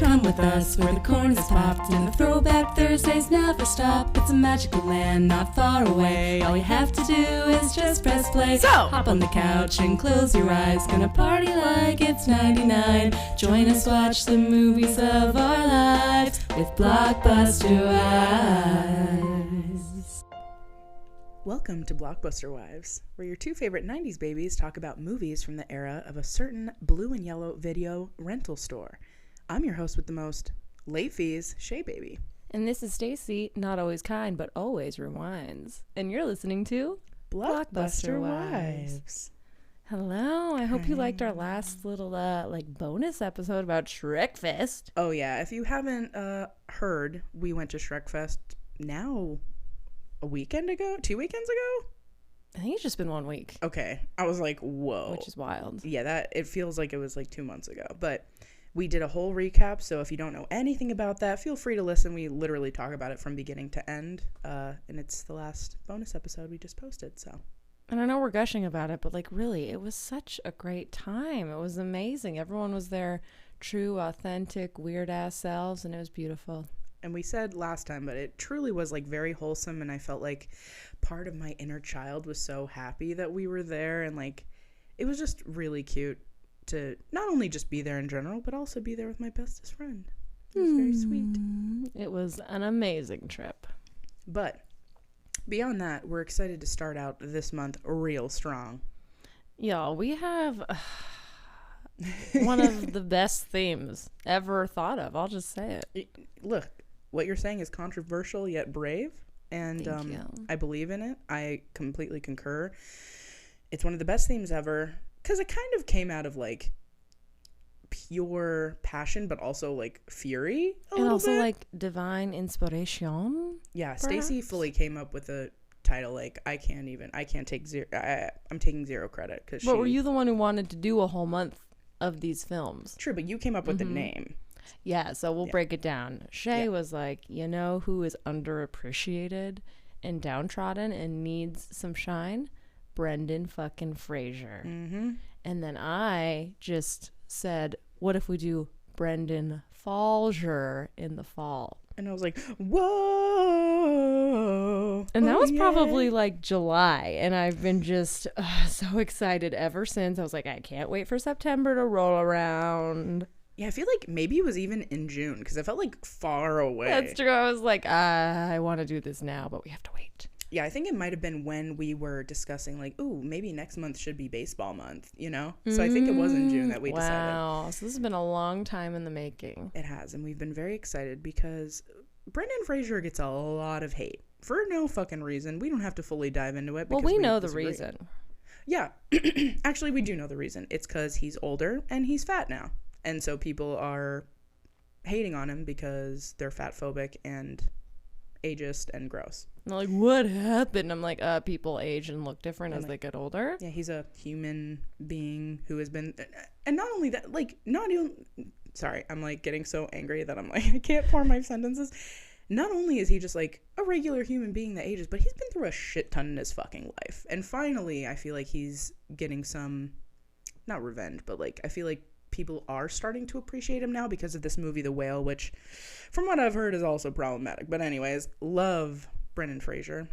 Come with us where the corn is popped and the throwback Thursdays never stop. It's a magical land not far away. All you have to do is just press play. So hop on the couch and close your eyes. Gonna party like it's 99. Join us, watch the movies of our lives with Blockbuster Wives. Welcome to Blockbuster Wives, where your two favorite 90s babies talk about movies from the era of a certain blue and yellow video rental store. I'm your host with the most, late fees, Shea Baby. And this is Stacy, not always kind, but always rewinds. And you're listening to Blockbuster Wives. Hello, I hope you liked our last little bonus episode about Shrekfest. Oh yeah, if you haven't heard, we went to Shrekfest now a weekend ago? 2 weekends ago? I think it's just been 1 week. Okay, I was like, whoa. Which is wild. Yeah, it feels like it was like 2 months ago, but we did a whole recap, so if you don't know anything about that, feel free to listen. We literally talk about it from beginning to end, and it's the last bonus episode we just posted, so. And I know we're gushing about it, but really, it was such a great time. It was amazing. Everyone was their true, authentic, weird-ass selves, and it was beautiful. And we said last time, but it truly was very wholesome, and I felt like part of my inner child was so happy that we were there, and it was just really cute to not only just be there in general, but also be there with my bestest friend. It was very sweet. It was an amazing trip. But beyond that, we're excited to start out this month real strong. Y'all, we have one of the best themes ever thought of. I'll just say it. Look, what you're saying is controversial yet brave, and I believe in it. I completely concur. It's one of the best themes ever. Because it kind of came out of, pure passion, but also, fury a little bit. Also, divine inspiration. Yeah, Stacy fully came up with a title, I'm taking zero credit. But were you the one who wanted to do a whole month of these films? True, but you came up with the name. Yeah, so we'll break it down. Shay was you know who is underappreciated and downtrodden and needs some shine? Brendan fucking Fraser. Mm-hmm. And then I just said, what if we do Brendan Falger in the fall? And I was like, whoa. And that was probably July. And I've been just so excited ever since. I was like, I can't wait for September to roll around. Yeah, I feel like maybe it was even in June because it felt far away. That's true. I was like, I want to do this now, but we have to wait. Yeah, I think it might have been when we were discussing ooh, maybe next month should be baseball month, So I think it was in June that we decided. Wow, so this has been a long time in the making. It has, and we've been very excited because Brendan Fraser gets a lot of hate for no fucking reason. We don't have to fully dive into it. Well, we know the reason. Yeah, actually, we do know the reason. It's because he's older and he's fat now. And so people are hating on him because they're fat phobic and ageist and gross. And they're like, what happened? I'm like, people age and look different as they get older. Yeah, he's a human being who has been, and not only that, not even, sorry, I'm getting so angry that I'm I can't form my sentences. Not only is he just a regular human being that ages, but he's been through a shit ton in his fucking life. And finally, I feel like he's getting some, not revenge, but I feel like people are starting to appreciate him now because of this movie, The Whale, which from what I've heard is also problematic. But anyways, love Brendan Fraser.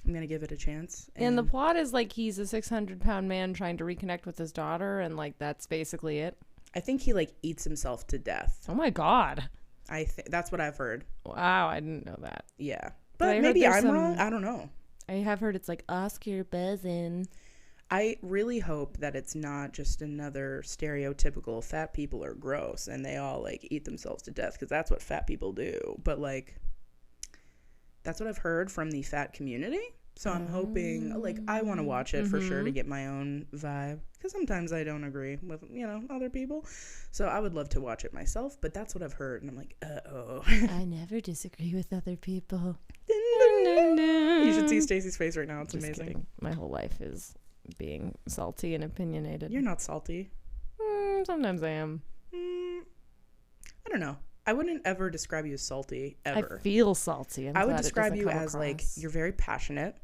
I'm going to give it a chance. And the plot is he's a 600-pound man trying to reconnect with his daughter, and that's basically it. I think he eats himself to death. Oh my God. That's what I've heard. Wow, I didn't know that. Yeah. But maybe I'm wrong. I don't know. I have heard it's Oscar buzzing. I really hope that it's not just another stereotypical fat people are gross and they all eat themselves to death, because that's what fat people do. But that's what I've heard from the fat community. So I'm hoping I want to watch it for sure to get my own vibe, because sometimes I don't agree with other people. So I would love to watch it myself, but that's what I've heard, and I'm uh-oh. I never disagree with other people. You should see Stacy's face right now. It's just amazing. Kidding. My whole life is being salty and opinionated. You're not salty. Sometimes I am. I don't know. I wouldn't ever describe you as salty, ever. I feel salty. I would describe you as you're very passionate,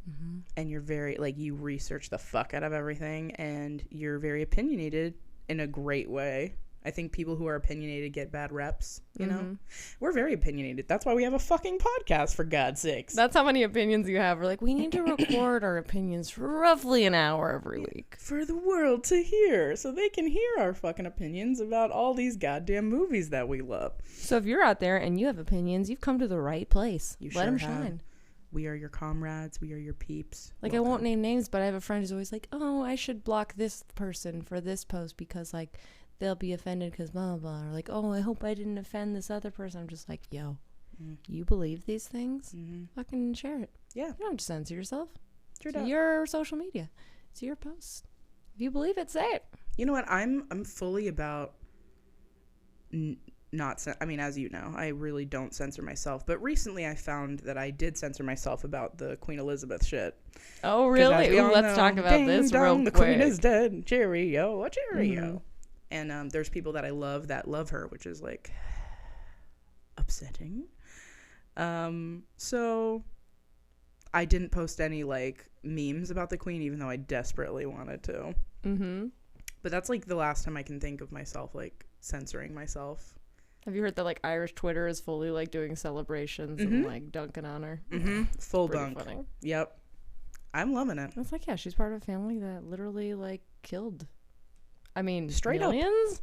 and you're very you research the fuck out of everything, and you're very opinionated in a great way. I think people who are opinionated get bad reps, you know? We're very opinionated. That's why we have a fucking podcast, for God's sakes. That's how many opinions you have. We're like, we need to record our opinions for roughly an hour every week. For the world to hear, so they can hear our fucking opinions about all these goddamn movies that we love. So if you're out there and you have opinions, you've come to the right place. Let them shine. We are your comrades. We are your peeps. Like, welcome. I won't name names, but I have a friend who's always like, oh, I should block this person for this post because, like, they'll be offended because blah, blah, blah. Or like, oh, I hope I didn't offend this other person. I'm just like, yo, you believe these things? Fucking share it. Yeah. You don't have to censor yourself. It's your social media. It's your post. If you believe it, say it. You know what? I'm fully about I mean, as you know, I really don't censor myself. But recently I found that I did censor myself about the Queen Elizabeth shit. Oh, really? Ooh, let's talk about this real quick. The Queen is dead. Cheerio. A cheerio. And there's people that I love that love her, which is, like, upsetting. So I didn't post any, like, memes about the Queen, even though I desperately wanted to. But that's, like, the last time I can think of myself, like, censoring myself. Have you heard that, like, Irish Twitter is fully, like, doing celebrations and, like, dunking on her? Full dunk. Funny. Yep. I'm loving it. It's like, yeah, she's part of a family that literally, like, killed. I mean, straight millions? Up.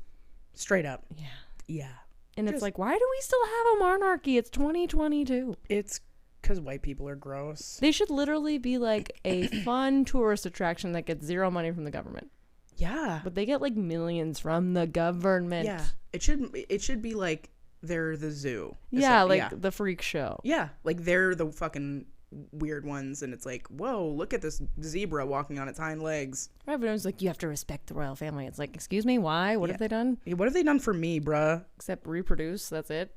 Straight up. Yeah. Yeah. And it's like, why do we still have a monarchy? It's 2022. It's because white people are gross. They should literally be, like, a fun tourist attraction that gets zero money from the government. Yeah. But they get, like, millions from the government. Yeah. It should be like they're the zoo. Yeah, like the freak show. Yeah. Like they're the fucking weird ones, and it's like, whoa, look at this zebra walking on its hind legs. Right, but everyone's like, you have to respect the royal family. It's like, excuse me, why? What have they done? What have they done for me, bruh? Except reproduce, that's it.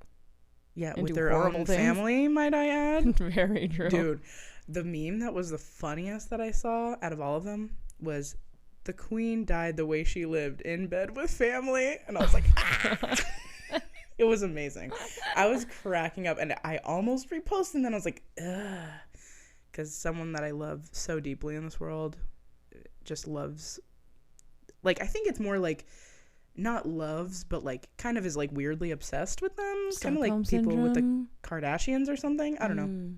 Yeah, with their own family, might I add? Very true. Dude, the meme that was the funniest that I saw out of all of them was the Queen died the way she lived, in bed with family. And I was like, ah! It was amazing. I was cracking up, and I almost reposted, and then I was like, ugh. Because someone that I love so deeply in this world just loves, like, I think it's more like, not loves, but, like, kind of is, like, weirdly obsessed with them. Kind of like people with the Kardashians or something. I don't know.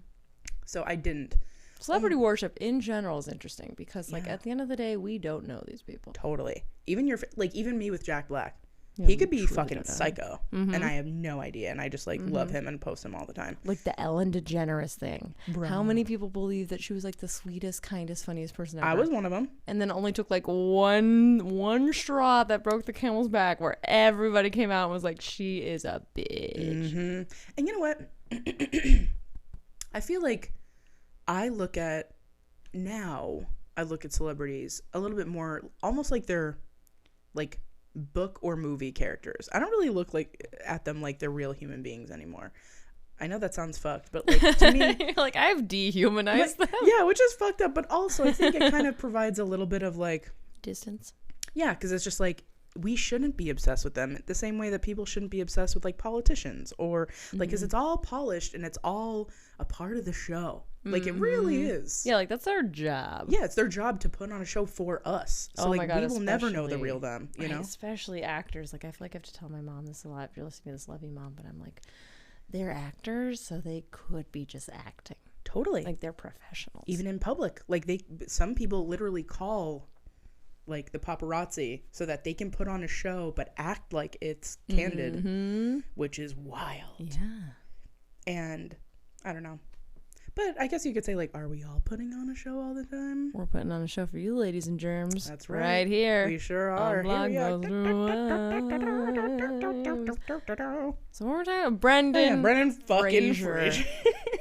So I didn't. Celebrity worship in general is interesting because, like, at the end of the day, we don't know these people. Totally. Even even me with Jack Black. Yeah, he could be fucking psycho, and I have no idea, and I just, like, love him and post him all the time. Like the Ellen DeGeneres thing. Bro. How many people believe that she was, like, the sweetest, kindest, funniest person ever? I was one of them. And then it only took, like, one straw that broke the camel's back where everybody came out and was like, she is a bitch. And you know what? I feel like I look at celebrities a little bit more almost like they're, like, book or movie characters. I don't really look at them like they're real human beings anymore. I know that sounds fucked, but, like, to me, like, I've dehumanized them. Yeah, which is fucked up, but also I think it kind of provides a little bit of, like, distance. Yeah, because it's just like, we shouldn't be obsessed with them the same way that people shouldn't be obsessed with, like, politicians or, like, because it's all polished and it's all a part of the show. Like, it really is. Yeah, like, that's their job. Yeah, it's their job to put on a show for us. So, like, we will never know the real them, you know? Especially actors. Like, I feel like I have to tell my mom this a lot. If you're listening to this, love you, Mom. But I'm like, they're actors, so they could be just acting. Totally. Like, they're professionals. Even in public. Like, some people literally call, like, the paparazzi so that they can put on a show but act like it's candid, which is wild. Yeah. And I don't know. But I guess you could say, like, are we all putting on a show all the time? We're putting on a show for you, ladies and germs. That's right. Right here. We sure are. Here we are. So we're talking about Brendan fucking Fraser.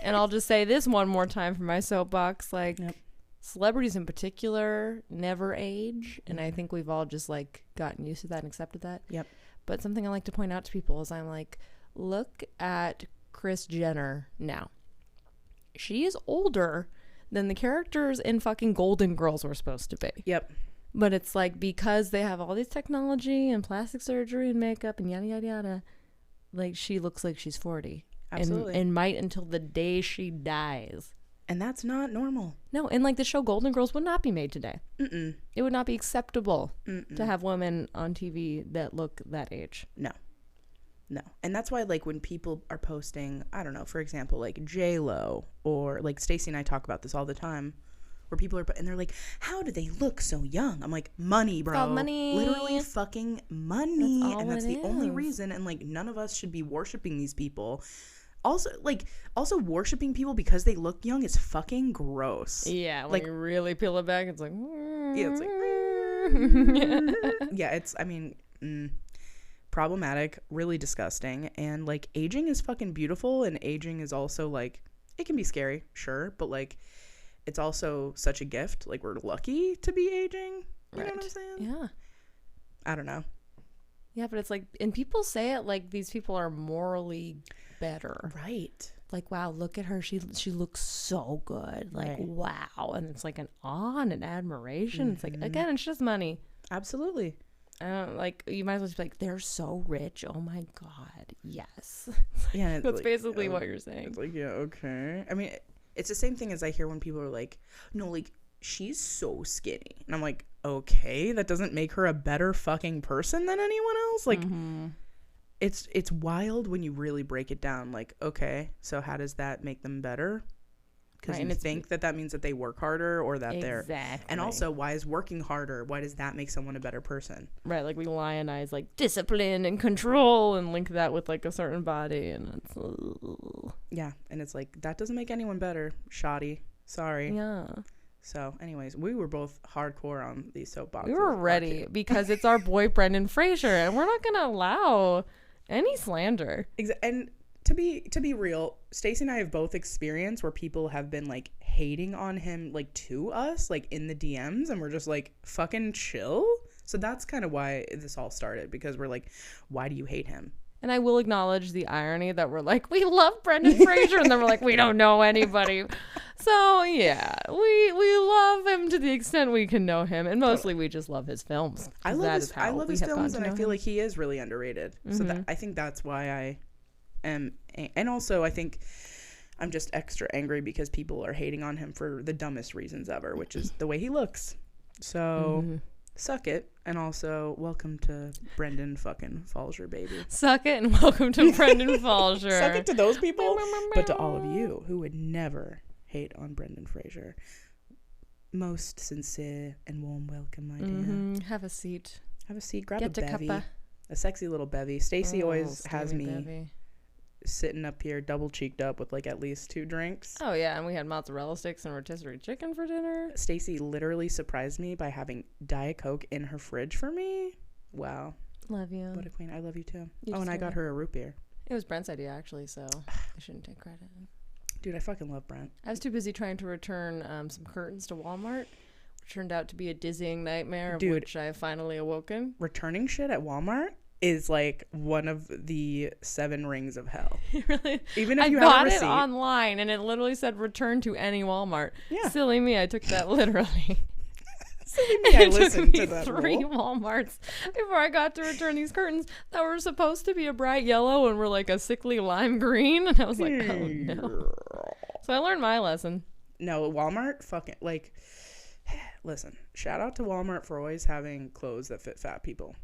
And I'll just say this one more time for my soapbox. Like, celebrities in particular never age. And I think we've all just, like, gotten used to that and accepted that. Yep. But something I like to point out to people is I'm like, look at Kris Jenner now. She is older than the characters in fucking Golden Girls were supposed to be. Yep. But it's like, because they have all this technology and plastic surgery and makeup and yada, yada, yada, like, she looks like she's 40. Absolutely. And might until the day she dies. And that's not normal. No, and like the show Golden Girls would not be made today. Mm-mm. It would not be acceptable Mm-mm. to have women on TV that look that age. No. And that's why, like, when people are posting, I don't know, for example, like J-Lo, or like Stacy and I talk about this all the time, where people are, and they're like, how do they look so young? I'm like, money, bro. It's all money. Literally fucking money. That's all and that's it the only is. reason. And like, none of us should be worshiping these people. Also worshiping people because they look young is fucking gross. Yeah, when like, you really peel it back, it's like... yeah, it's like... yeah, it's, I mean... problematic, really disgusting, and like aging is fucking beautiful, and aging is also like, it can be scary, sure, but like it's also such a gift. Like, we're lucky to be aging, you know what I'm saying? Yeah. I don't know. Yeah, but it's like, and people say it like these people are morally better. Right. Like, wow, look at her, she looks so good. Like, Right. wow. And it's like an awe and an admiration. It's like, again, it's just money. Absolutely. Like, you might as well just be like, they're so rich. Oh my God. Yes. Yeah. That's like, basically what you're saying. It's like, yeah, okay. I mean, it's the same thing as I hear when people are like, no, like, she's so skinny. And I'm like, okay, that doesn't make her a better fucking person than anyone else. Like, it's wild when you really break it down. Like, okay, so how does that make them better? Because you think that means that they work harder, or that they're... And also, why is working harder? Why does that make someone a better person? Right, like we lionize like discipline and control and link that with like a certain body, and it's... Yeah, and it's like, that doesn't make anyone better. Shoddy. Sorry. Yeah. So, anyways, we were both hardcore on these soapboxes. We were ready because it's our boy Brendan Fraser, and we're not going to allow any slander. And to be real, Stacey and I have both experienced where people have been like hating on him, like, to us, like in the DMs, and we're just like, fucking chill. So that's kind of why this all started, because we're like, why do you hate him? And I will acknowledge the irony that we're like, we love Brendan Fraser, and then we're like, we don't know anybody. So yeah, we love him to the extent we can know him, and mostly we just love his films. I love his films, and I feel like he is really underrated. So I think that's why I am, and also I think I'm just extra angry because people are hating on him for the dumbest reasons ever, which is the way he looks. So suck it. And also, welcome to Brendan fucking Falger, baby. Suck it and welcome to Brendan Falger. Suck it to those people, but to all of you who would never hate on Brendan Fraser, most sincere and warm welcome, my dear. Have a seat. Have a seat. Grab Get a bevy. A sexy little bevy. Stacey always has me bevy. Sitting up here double cheeked up with like at least 2 drinks. Oh yeah, and we had mozzarella sticks and rotisserie chicken for dinner. Stacey literally surprised me by having Diet Coke in her fridge for me. Wow. Love you. What a queen. I love you too. You and I got her a root beer. It was Brent's idea actually, so I shouldn't take credit. Dude, I fucking love Brent. I was too busy trying to return some curtains to Walmart, which turned out to be a dizzying nightmare, of which I have finally awoken. Returning shit at Walmart is like one of the 7 rings of hell. Really? Even if you have a receipt. I bought it online and it literally said return to any Walmart. Yeah. Silly me, I took that literally. Silly me, I listened to that 3 rule. Walmarts before I got to return these curtains that were supposed to be a bright yellow and were like a sickly lime green, and I was like, oh no. So I learned my lesson. No, Walmart fucking, like, listen, shout out to Walmart for always having clothes that fit fat people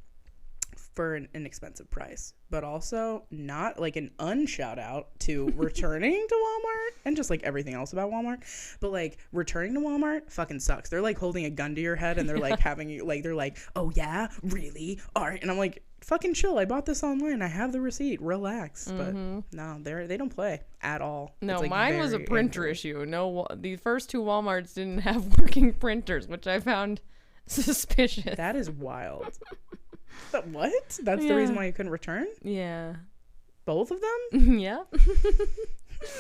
for an inexpensive price, but also not like an unshout out to returning to Walmart and just like everything else about Walmart. But like returning to Walmart fucking sucks. They're like holding a gun to your head and they're like having you like, they're like, oh yeah, really? All right. And I'm like, fucking chill. I bought this online. I have the receipt. Relax. But no, they don't play at all. No, it's like mine was a printer angry. issue. No, the first 2 Walmarts didn't have working printers, which I found suspicious. That is wild. But what? That's the reason why you couldn't return? Yeah. Both of them? Yeah.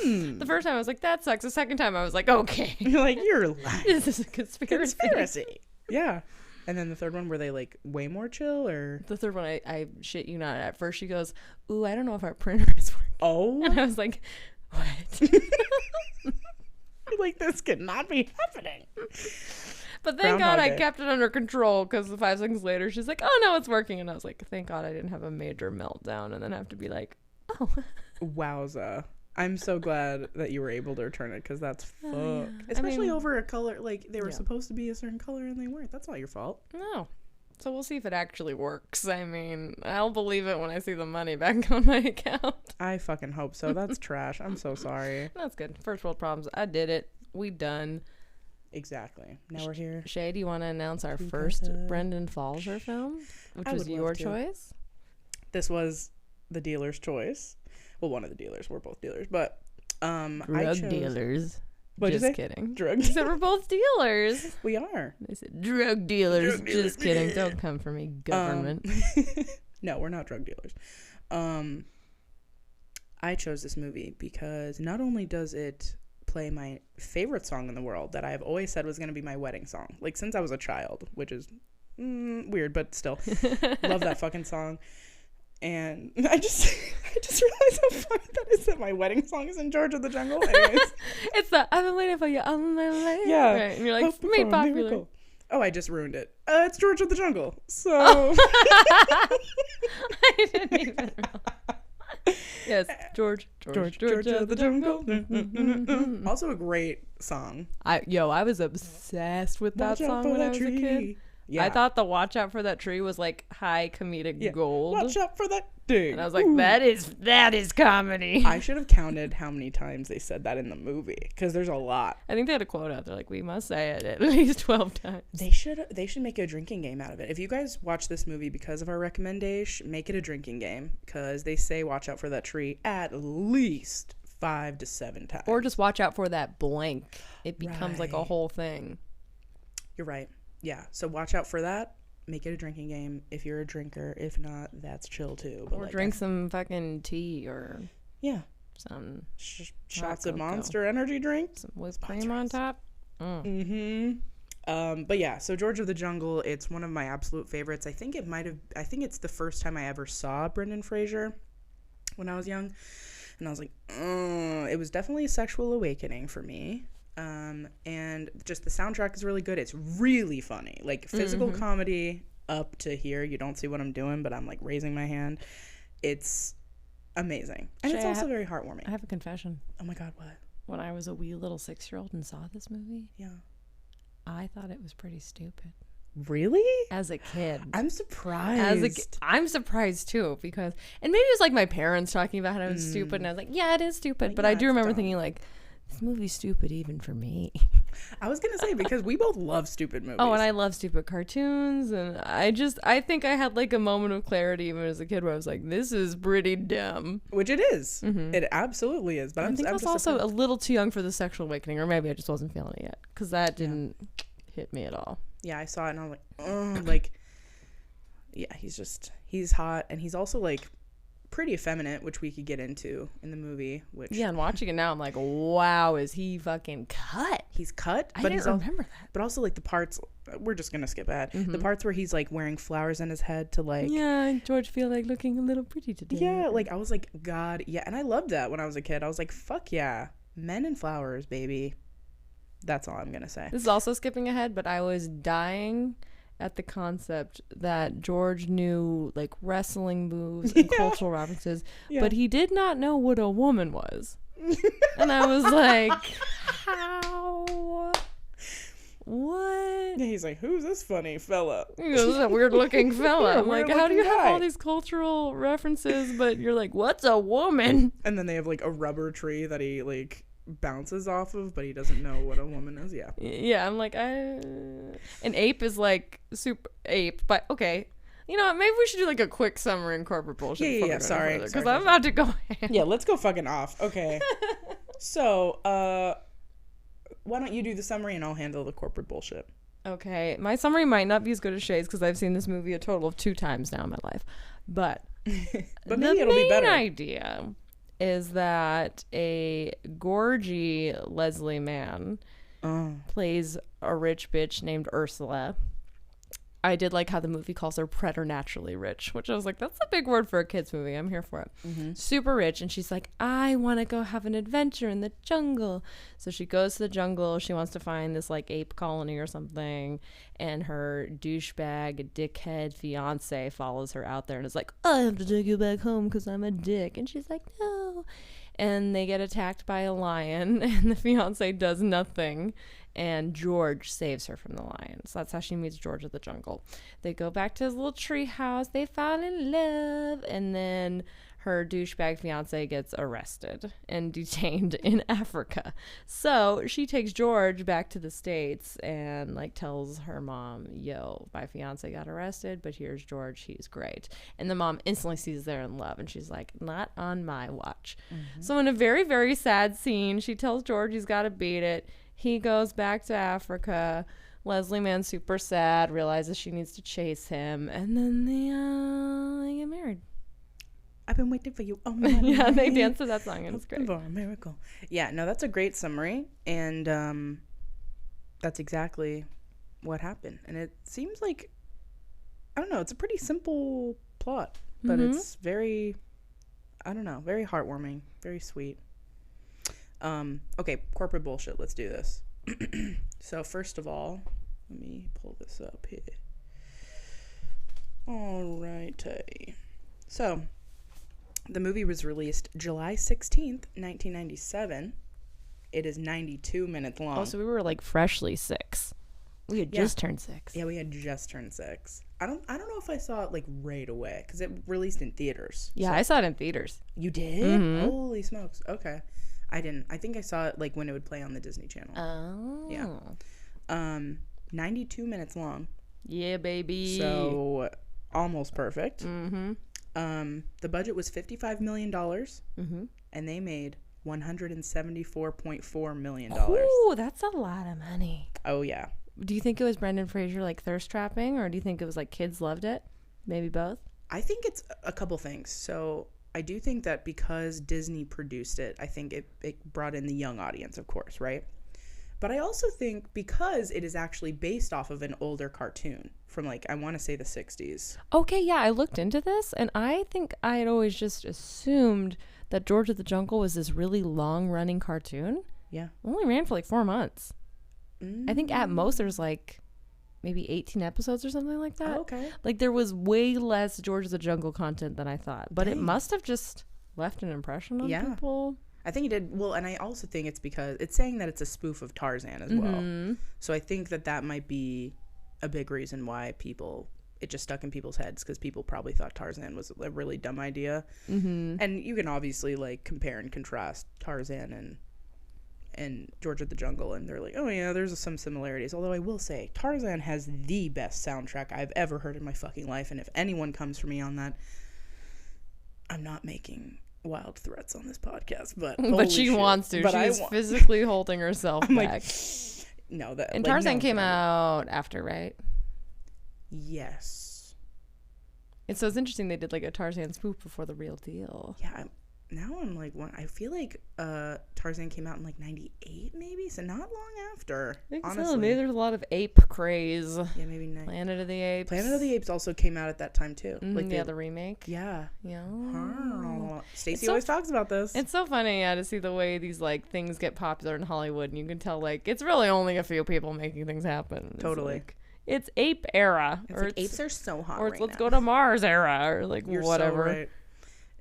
The first time I was like, that sucks. The second time I was like, okay. You're like, you're lying. This is a conspiracy. Yeah. And then the third one, were they like way more chill, or? The third one, I shit you not. At first she goes, ooh, I don't know if our printer is working. Oh. And I was like, what? Like, this could not be happening. But thank God I kept it under control, because 5 seconds later she's like, oh no, it's working. And I was like, thank God I didn't have a major meltdown and then have to be like, oh. Wowza. I'm so glad that you were able to return it because that's fucked. yeah. Especially over a color, like they were supposed to be a certain color and they weren't. That's not your fault. No. So we'll see if it actually works. I mean, I'll believe it when I see the money back on my account. I fucking hope so. That's trash. I'm so sorry. That's good. First world problems. I did it. We done. Exactly. Now we're here. Shay, do you want to announce our first Brendan Falzer film, which was your choice? This was the dealer's choice. Well, one of the dealers. We're both dealers, but Drug dealers. What'd you say? Just kidding. Drug So we're both dealers. We are. I said drug dealers. Drug dealers. Just kidding. Don't come for me, government. No, we're not drug dealers. I chose this movie because not only does it play my favorite song in the world that I've always said was going to be my wedding song, like since I was a child, which is weird, but still love that fucking song. And I just realized how funny that is that my wedding song is in George of the Jungle. Anyways. It's the I've been waiting for you all my life. Yeah. Right. And you're like, Hope made for a popular. miracle. Oh, I just ruined it. It's George of the Jungle. So. I didn't even realize. Yes, George of the Jungle. Also a great song. I was obsessed with that Watch out song for when I that was a tree. kid. Yeah. I thought the "Watch Out for That Tree" was like high comedic gold, Watch out for that dig. and I was like, "That is comedy." I should have counted how many times they said that in the movie because there's a lot. I think they had a quote out there like, "We must say it at least 12 times." They should make a drinking game out of it. If you guys watch this movie because of our recommendation, make it a drinking game because they say "Watch out for that tree" at least 5 to 7 times. Or just watch out for that blank. It becomes like a Right. whole thing. You're right. Yeah. So watch out for that. Make it a drinking game if you're a drinker. If not, that's chill too. But Or like, drink some fucking tea or yeah, some shots of cocoa. Monster energy drink. Some whipped cream on top. But yeah, so George of the Jungle, it's one of my absolute favorites. I think it's the first time I ever saw Brendan Fraser when I was young. And I was like, it was definitely a sexual awakening for me. And just the soundtrack is really good. It's really funny. Like physical comedy up to here. You don't see what I'm doing, but I'm like raising my hand. It's amazing. And Shay, it's also very heartwarming. I have a confession. Oh my God, what? When I was a wee little 6-year-old and saw this movie, Yeah. I thought it was pretty stupid. Really? As a kid. I'm surprised. I'm surprised too because, and maybe it was like my parents talking about how it was stupid, and I was like, yeah, it is stupid. But yeah, I do it's remember dumb. thinking like, this movie's stupid even for me. I was gonna say because we both love stupid movies. Oh, and I love stupid cartoons, and I think I had like a moment of clarity even as a kid where I was like, this is pretty dumb. Which it is. It absolutely is. But I think I was just also surprised. a little too young for the sexual awakening, or maybe I just wasn't feeling it yet because that didn't hit me at all. Yeah, I saw it and I was like, oh, like, yeah, he's hot, and he's also like pretty effeminate, which we could get into in the movie. Which Yeah, and watching it now, I'm like, wow, is he fucking cut? he's cut, I but didn't he's remember that. but also like the parts. We're just gonna skip ahead. The parts where he's like wearing flowers on his head to like. Yeah, George feel like looking a little pretty today. Yeah, like I was like, God, yeah, and I loved that when I was a kid. I was like, fuck yeah, men and flowers, baby. That's all I'm gonna say. This is also skipping ahead, but I was dying at the concept that George knew like wrestling moves and cultural references, but he did not know what a woman was. And I was like, how? What? Yeah, he's like, who's this funny fella? He goes, this is a weird looking fella. Yeah, I'm like, how do you weird-looking have all guy. these cultural references, but you're like, what's a woman? And then they have like a rubber tree that he like bounces off of, but he doesn't know what a woman is. Yeah. Yeah, I'm like, an ape is like super ape, but okay. You know what? Maybe we should do like a quick summary and corporate bullshit. Yeah. Sorry. Because I'm about to go. Yeah, let's go fucking off. Okay. So, why don't you do the summary and I'll handle the corporate bullshit. Okay, my summary might not be as good as Shay's because I've seen this movie a total of 2 times now in my life, but But maybe it'll be better. The main idea is that a gorgy Leslie Mann plays a rich bitch named Ursula. I did like how the movie calls her preternaturally rich, which I was like, that's a big word for a kid's movie. I'm here for it. Super rich. And she's like, I want to go have an adventure in the jungle. So she goes to the jungle. She wants to find this like ape colony or something. And her douchebag, dickhead fiance follows her out there and is like, I have to take you back home because I'm a dick. And she's like, no. and they get attacked by a lion, and the fiance does nothing, and George saves her from the lion. So that's how she meets George of the Jungle. They go back to his little tree house, they fall in love, and then her douchebag fiance gets arrested and detained in Africa. So she takes George back to the States and like tells her mom, yo, my fiance got arrested, but here's George, he's great. And the mom instantly sees they're in love, and she's like, not on my watch. So in a very, very sad scene, she tells George he's got to beat it. He goes back to Africa. Leslie Mann's super sad, realizes she needs to chase him, and then they get married. I've been waiting for you. Oh my yeah, they dance to that song, and it's great. For a miracle. Yeah, no, that's a great summary, and that's exactly what happened. And it seems like, I don't know, it's a pretty simple plot, but it's very, I don't know, very heartwarming, very sweet. Okay, corporate bullshit. Let's do this. So first of all, let me pull this up here. All righty. So the movie was released July 16th, 1997. It is 92 minutes long. Oh, so we were like freshly 6. We had just turned 6. Yeah, we had just turned 6. I don't know if I saw it like right away because it released in theaters. Yeah, I saw it in theaters. You did? Holy smokes. Okay. I didn't. I think I saw it like when it would play on the Disney Channel. Oh. Yeah. 92 minutes long. Yeah, baby. So almost perfect. Mm-hmm. The budget was $55 million, and they made $174.4 million. Oh, that's a lot of money. Oh, yeah. Do you think it was Brendan Fraser like thirst trapping, or do you think it was like kids loved it? Maybe both? I think it's a couple things. So I do think that because Disney produced it, I think it brought in the young audience, of course, right? But I also think because it is actually based off of an older cartoon from like, I want to say the 60s. Okay, yeah, I looked into this, and I think I had always just assumed that George of the Jungle was this really long-running cartoon. Yeah. It only ran for like 4 months. I think at most there's like maybe 18 episodes or something like that. Oh, okay. Like there was way less George of the Jungle content than I thought. But Dang. it must have just left an impression on people. I think it did. Well, and I also think it's because it's saying that it's a spoof of Tarzan as well. So I think that might be a big reason why it just stuck in people's heads, because people probably thought Tarzan was a really dumb idea. And you can obviously like compare and contrast Tarzan and George of the Jungle, and they're like, oh yeah, there's some similarities. Although I will say Tarzan has the best soundtrack I've ever heard in my fucking life, and if anyone comes for me on that, I'm not making wild threats on this podcast, but she wants to. But She's physically holding herself back. Like, no, that. And like, Tarzan no, came out after, right? Yes. And so it's interesting they did like a Tarzan spoof before the real deal. Yeah. Now I'm like, I feel like Tarzan came out in like 98 maybe, so not long after. I think honestly. so. Maybe there's a lot of ape craze. Yeah, maybe Planet of the Apes. Planet of the Apes also came out at that time too. Like the remake. Yeah. Yeah. Stacey always talks about this. It's so funny, to see the way these like things get popular in Hollywood, and you can tell like it's really only a few people making things happen. Totally. It's ape era, it's like apes are so hot. Or right let's now. go to Mars era, or like You're whatever. So right.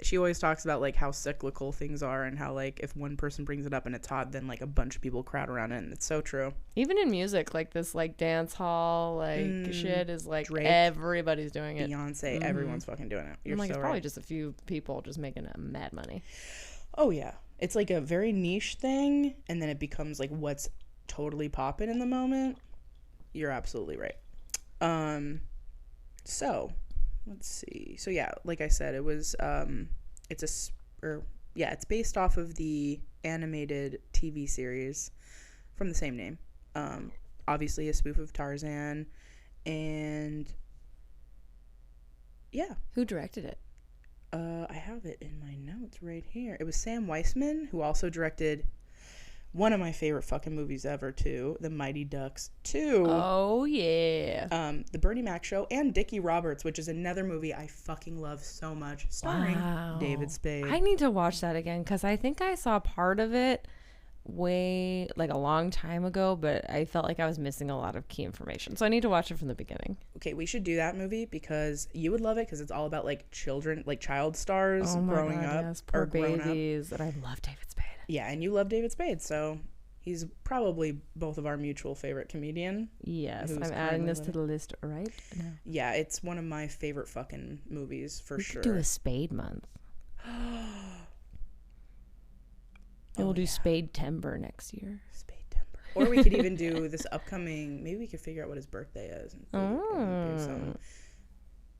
She always talks about like how cyclical things are, and how like if one person brings it up and it's hot, then like a bunch of people crowd around it, and it's so true. Even in music, like this like dance hall like shit is like Drake, everybody's doing it. Beyonce, everyone's fucking doing it. You're like, so it's probably right. just a few people just making mad money. Oh yeah, it's like a very niche thing, and then it becomes like what's totally popping in the moment. You're absolutely right. So let's see. So yeah, like I said, it was it's based off of the animated TV series from the same name. Obviously a spoof of Tarzan, and yeah. Who directed it? I have it in my notes right here. It was Sam Weisman, who also directed one of my favorite fucking movies ever too, The Mighty Ducks 2. Oh yeah. The Bernie Mac Show, and Dickie Roberts, which is another movie I fucking love so much, starring David Spade. I need to watch that again, because I think I saw part of it way like a long time ago, but I felt like I was missing a lot of key information. So I need to watch it from the beginning. Okay, we should do that movie because you would love it because it's all about like children, like child stars growing up yes, poor or grown up. babies. And I love David Spade. Yeah, and you love David Spade, so he's probably both of our mutual favorite comedian. Yes, who's I'm adding currently this to living. the list right now. Yeah, it's one of my favorite fucking movies for We sure. could do a Spade month. And we'll do Spade Timber next year. Spade Timber. Or we could even do this upcoming, maybe we could figure out what his birthday is. And do some,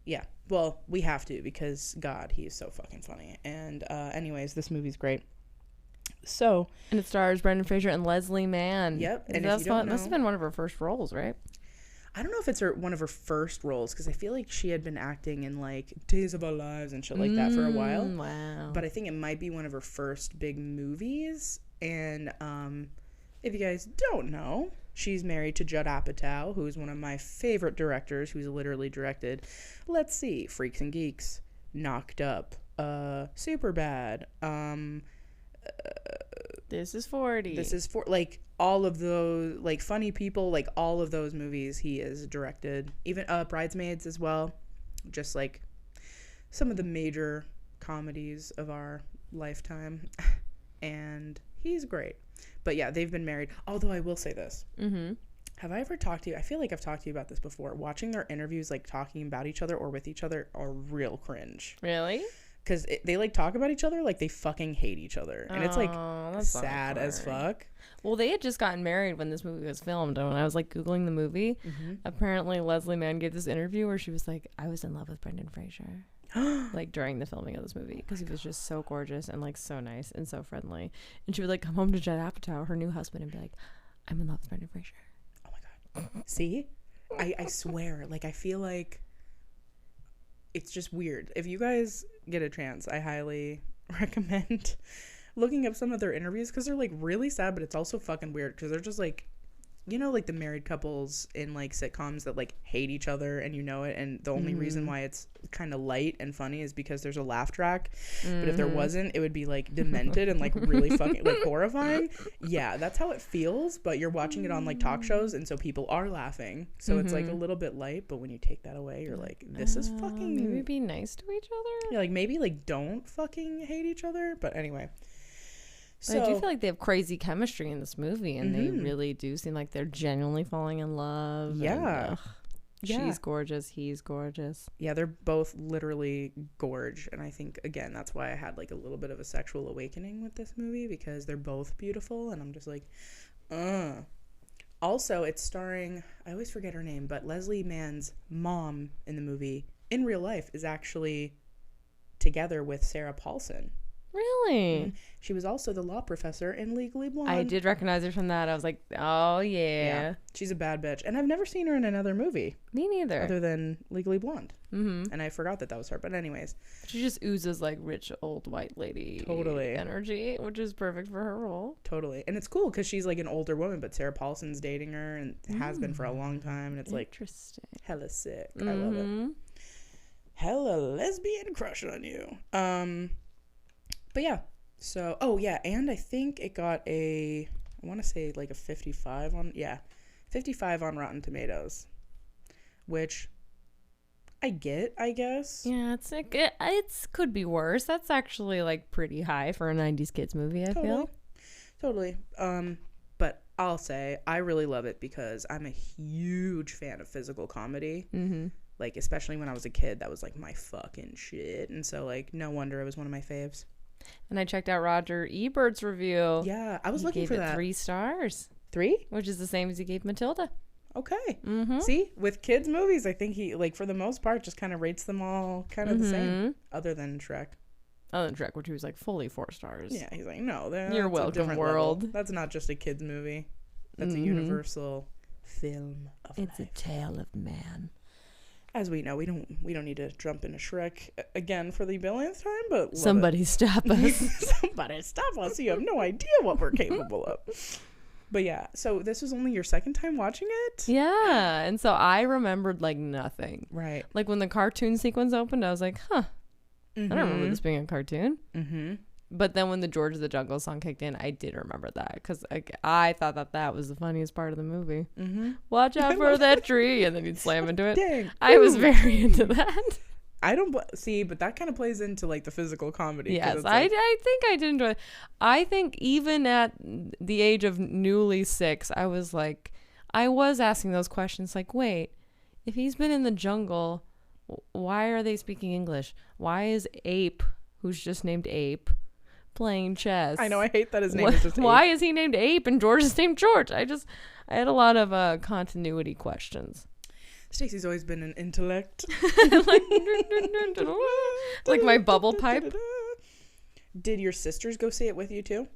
yeah, well, we have to because, God, he is so fucking funny. And anyways, this movie's great. So. And it stars Brendan Fraser and Leslie Mann. Yep. And that's if you don't know, must have been one of her first roles, right? I don't know if it's one of her first roles because I feel like she had been acting in like Days of Our Lives and shit like that for a while. Wow. But I think it might be one of her first big movies. And if you guys don't know, she's married to Judd Apatow, who is one of my favorite directors, who's literally directed, let's see, Freaks and Geeks, Knocked Up, Superbad, This is 40. This is for like all of those like Funny People, like all of those movies he has directed, even Bridesmaids as well, just like some of the major comedies of our lifetime. And he's great. But yeah, they've been married. Although I will say this. Mm-hmm. Have I ever talked to you? I feel like I've talked to you about this before. Watching their interviews, like talking about each other or with each other, are real cringe. Really? Because they like talk about each other like they fucking hate each other. And it's like that's sad as fuck. Well, they had just gotten married when this movie was filmed. And when I was like Googling the movie, apparently Leslie Mann gave this interview where she was like, I was in love with Brendan Fraser. Like during the filming of this movie because he was just so gorgeous and like so nice and so friendly. And she would like come home to Judd Apatow, her new husband, and be like, I'm in love with Brendan Fraser. Oh my God. See? I swear, like I feel like it's just weird. If you guys get a chance, I highly recommend looking up some of their interviews because they're like really sad, but it's also fucking weird because they're just like, you know, like the married couples in like sitcoms that like hate each other and you know it, and the only reason why it's kind of light and funny is because there's a laugh track. But if there wasn't, it would be like demented and like really fucking like horrifying. Yeah, that's how it feels, but you're watching it on like talk shows and so people are laughing. So it's like a little bit light, but when you take that away, you're like, this is fucking Maybe be nice to each other. Yeah, like maybe like don't fucking hate each other, but anyway. But I do feel like they have crazy chemistry in this movie, and they really do seem like they're genuinely falling in love. Yeah. And, she's gorgeous. He's gorgeous. Yeah, they're both literally gorge. And I think, again, that's why I had like a little bit of a sexual awakening with this movie because they're both beautiful. And I'm just like, Also, it's starring, I always forget her name, but Leslie Mann's mom in the movie in real life is actually together with Sarah Paulson. Really? She was also the law professor in Legally Blonde. I did recognize her from that. I was like, oh, yeah. She's a bad bitch. And I've never seen her in another movie. Me neither. Other than Legally Blonde. And I forgot that was her. But anyways. She just oozes like rich old white lady energy, which is perfect for her role. Totally. And it's cool because she's like an older woman, but Sarah Paulson's dating her and has been for a long time. And it's like hella sick. I love it. Hella lesbian crush on you. But yeah, so, and I think it got I want to say like a 55 on Rotten Tomatoes, which I get, I guess. Yeah, it's could be worse. That's actually like pretty high for a 90s kids movie, I feel. Totally. But I'll say I really love it because I'm a huge fan of physical comedy. Like, especially when I was a kid, that was like my fucking shit. And so like, no wonder it was one of my faves. And I checked out Roger Ebert's review. Yeah, I was looking for that. 3 stars. 3? Which is the same as he gave Matilda. Okay. See, with kids' movies, I think he, like, for the most part, just kind of rates them all kind of the same, other than Shrek. Other than Shrek, which was like fully 4 stars. Yeah, he's like, no, you're welcome, world. Level. That's not just a kids' movie. That's a universal film of life. It's a tale of man. As we know, we don't need to jump into Shrek again for the billionth time, but somebody stop us. Somebody stop us. You have no idea what we're capable of. But yeah, so this was only your second time watching it? Yeah, and so I remembered like nothing. Right. Like when the cartoon sequence opened, I was like, huh, I don't remember this being a cartoon. But then when the George of the Jungle song kicked in, I did remember that because I thought that was the funniest part of the movie. Mm-hmm. Watch out for that tree, and then he'd slam into it. Dang. I was very into that. I don't see, but that kind of plays into like the physical comedy. Yes, like, I think I did enjoy it. I think even at the age of newly 6, I was asking those questions like, wait, if he's been in the jungle, why are they speaking English? Why is Ape, who's just named Ape, playing chess? I know, I hate that his name is just Ape. Why is he named Ape and George is named George? I had a lot of continuity questions. Stacy's always been an intellect. like my bubble pipe. Did your sisters go see it with you too?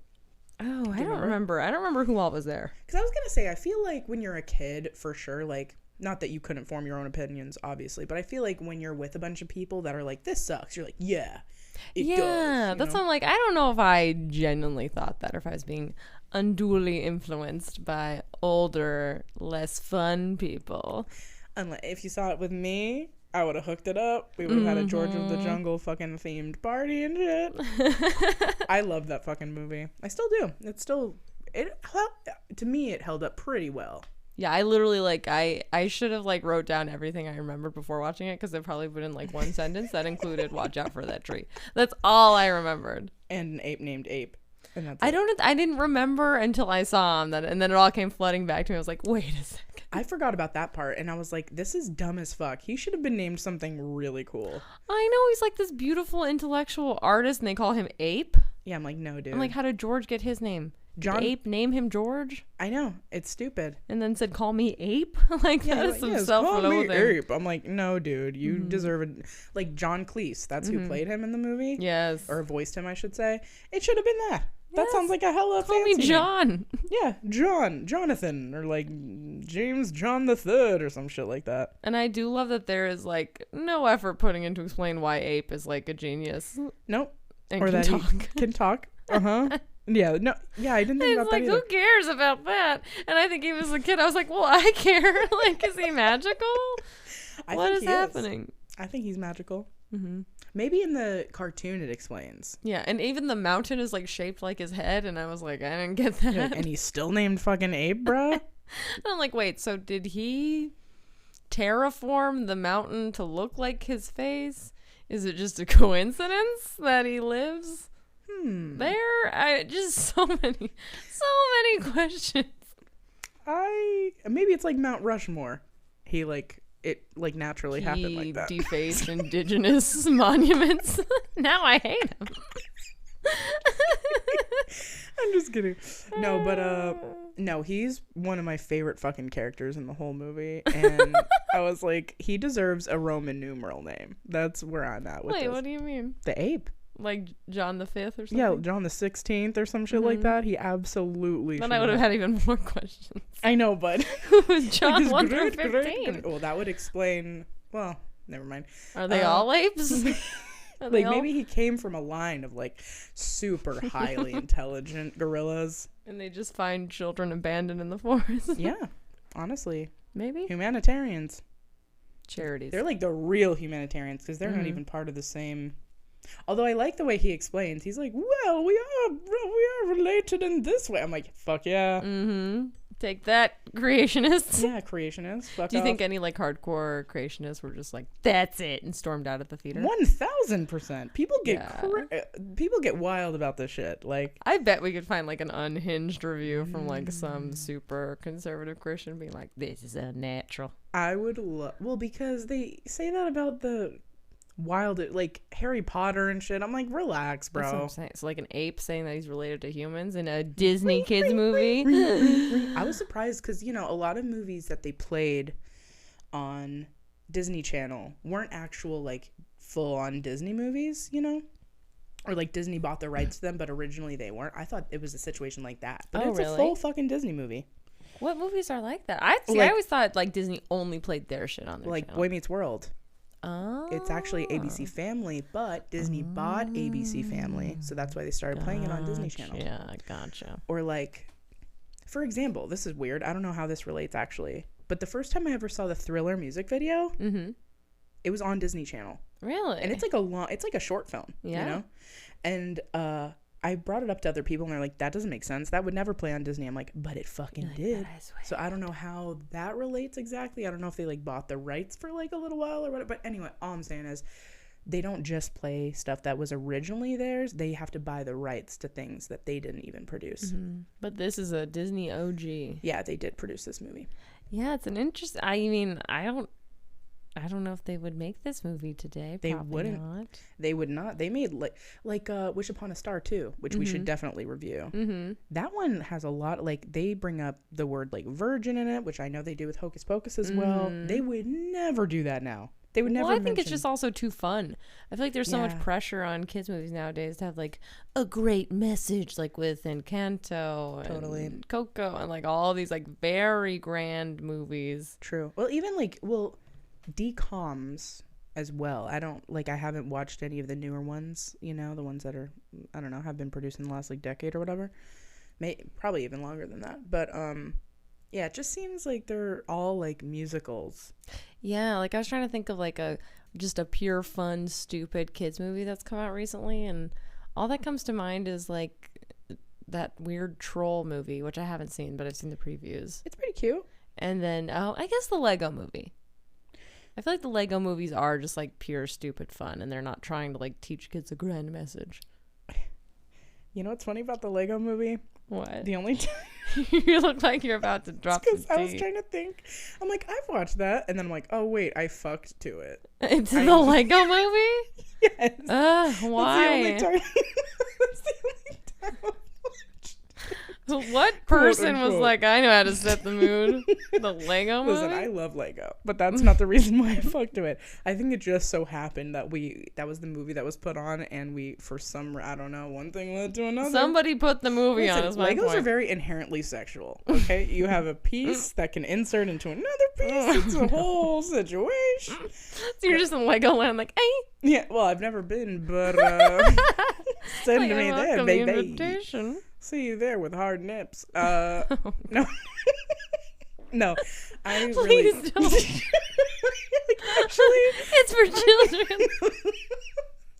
Oh, I don't remember. I don't remember who all was there. Because I was going to say, I feel like when you're a kid, for sure, like, not that you couldn't form your own opinions, obviously, but I feel like when you're with a bunch of people that are like, this sucks, you're like, yeah, it does. That's what I'm like, I don't know if I genuinely thought that or if I was being unduly influenced by older, less fun people. Unless, if you saw it with me, I would have hooked it up. We would have had a George of the Jungle fucking themed party and shit. I love that fucking movie. I still do. To me, it held up pretty well. Yeah, I literally I should have wrote down everything I remembered before watching it because it probably would in one sentence that included watch out for that tree. That's all I remembered. And an ape named Ape. And that's I didn't remember until I saw him and then it all came flooding back to me. I was like, wait a second. I forgot about that part and I was like, this is dumb as fuck. He should have been named something really cool. I know, he's like this beautiful intellectual artist and they call him Ape. Yeah, I'm like, no, dude. I'm like, how did George get his name? Did Ape name him George? I know, it's stupid. And then said, call me Ape? That is some self-loathing. Call me Ape. I'm like, no, dude, you deserve it. Like John Cleese, that's who played him in the movie. Yes. Or voiced him, I should say. It should have been that. That sounds like a hella Call fancy me John. name. Yeah, Jonathan, or James John the Third, or some shit like that. And I do love that there is no effort putting in to explain why Ape is a genius. Nope. And or can that talk. He can talk. Yeah, no, yeah, I didn't think about that either. Who cares about that? And I think he was a kid. I was like, well, I care. Is he magical? What is happening? I think he's magical. Mm-hmm. Maybe in the cartoon it explains. Yeah, and even the mountain is shaped like his head, and I was like, I didn't get that. And he's still named fucking Ape, bro. And I'm like, wait, so did he terraform the mountain to look like his face? Is it just a coincidence that he lives there? Just so many questions. Maybe it's like Mount Rushmore. He it naturally happened like that. He defaced indigenous monuments. Now I hate him. I'm just kidding. No, but no, he's one of my favorite fucking characters in the whole movie, and I was like, he deserves a Roman numeral name. That's where I'm at with this. Wait, what do you mean? The Ape. Like John the 5th or something? Yeah, John the 16th or some shit like that. He absolutely Then I would have had even more questions. I know, but who was John 1 through 15? Well, that would explain. Well, never mind. Are they all apes? Maybe he came from a line of super highly intelligent gorillas. And they just find children abandoned in the forest. Yeah, honestly. Maybe. Humanitarians. Charities. They're the real humanitarians because they're not even part of the same. Although I like the way he explains. He's like, well, we are related in this way. I'm like, fuck yeah. Mm-hmm. Take that, creationists. Yeah, creationists. Fuck Do you off. think any hardcore creationists were just that's it and stormed out of the theater? 1000%. People get wild about this shit. I bet we could find an unhinged review from some super conservative Christian being like, this is unnatural. I would love, well, because they say that about the wild, Harry Potter and shit. I'm like, relax, bro. That's what I'm saying. It's an ape saying that he's related to humans in a Disney kids movie. I was surprised because, a lot of movies that they played on Disney Channel weren't actual, full-on Disney movies, Or, Disney bought the rights to them, but originally they weren't. I thought it was a situation like that. But it's really? A full fucking Disney movie. What movies are like that? I always thought, Disney only played their shit on their channel. Boy Meets World. Oh. It's actually ABC Family, but Disney bought ABC Family, so that's why they started playing it on Disney Channel. Yeah, gotcha. Or for example, this is weird. I don't know how this relates actually, but the first time I ever saw the Thriller music video, it was on Disney Channel. Really? And it's it's a short film, And I brought it up to other people and they're like, that doesn't make sense. That would never play on Disney. I'm like, but it fucking did. So I don't know how that relates exactly. I don't know if they like bought the rights for like a little while or whatever. But anyway, all I'm saying is they don't just play stuff that was originally theirs. They have to buy the rights to things that they didn't even produce. But this is a Disney OG. Yeah, they did produce this movie. Yeah, it's an interest. I mean, I don't know if they would make this movie today. They Probably wouldn't. not. They would not. They made like Wish Upon a Star too, which we should definitely review. That one has a lot. Like they bring up the word like virgin in it, which I know they do with Hocus Pocus as well. They would never do that now. They would never. Well, I think it's just also too fun. I feel like there's so much pressure on kids movies nowadays to have like a great message, like with Encanto, and Coco, and like all these like very grand movies. True. Well, even DComs as well. I haven't watched any of the newer ones, the ones that are, I don't know, have been produced in the last like decade or whatever. Probably even longer than that. But yeah, it just seems like they're all like musicals. Yeah, like I was trying to think of like just a pure fun stupid kids movie that's come out recently, and all that comes to mind is like that weird troll movie, which I haven't seen, but I've seen the previews. It's pretty cute. And then I guess the Lego movie. I feel like the Lego movies are just like pure stupid fun, and they're not trying to like teach kids a grand message. You know what's funny about the Lego movie? What? The only time You look like you're about to drop some I was tea. trying to think. I'm like, I've watched that, and then I'm like, oh wait, I fucked to it. It's the Lego movie? Yes. Why? That's the only time. That's the only time I've watched it. What person was unquote. like, I know how to set the mood? The Lego movie? Listen, I love Lego, but that's not the reason why I fucked to it. I think it just so happened that that was the movie that was put on, and I don't know, one thing led to another. Somebody put the movie on. Is my Legos point. are very inherently sexual. Okay, you have a piece that can insert into another piece. It's a whole situation. So you're just in Legoland, like, hey. Yeah, well, I've never been, but send Like, me I there, welcome the baby. invitation. See you there with hard nips. No, no. I Please really don't. actually, It's for children.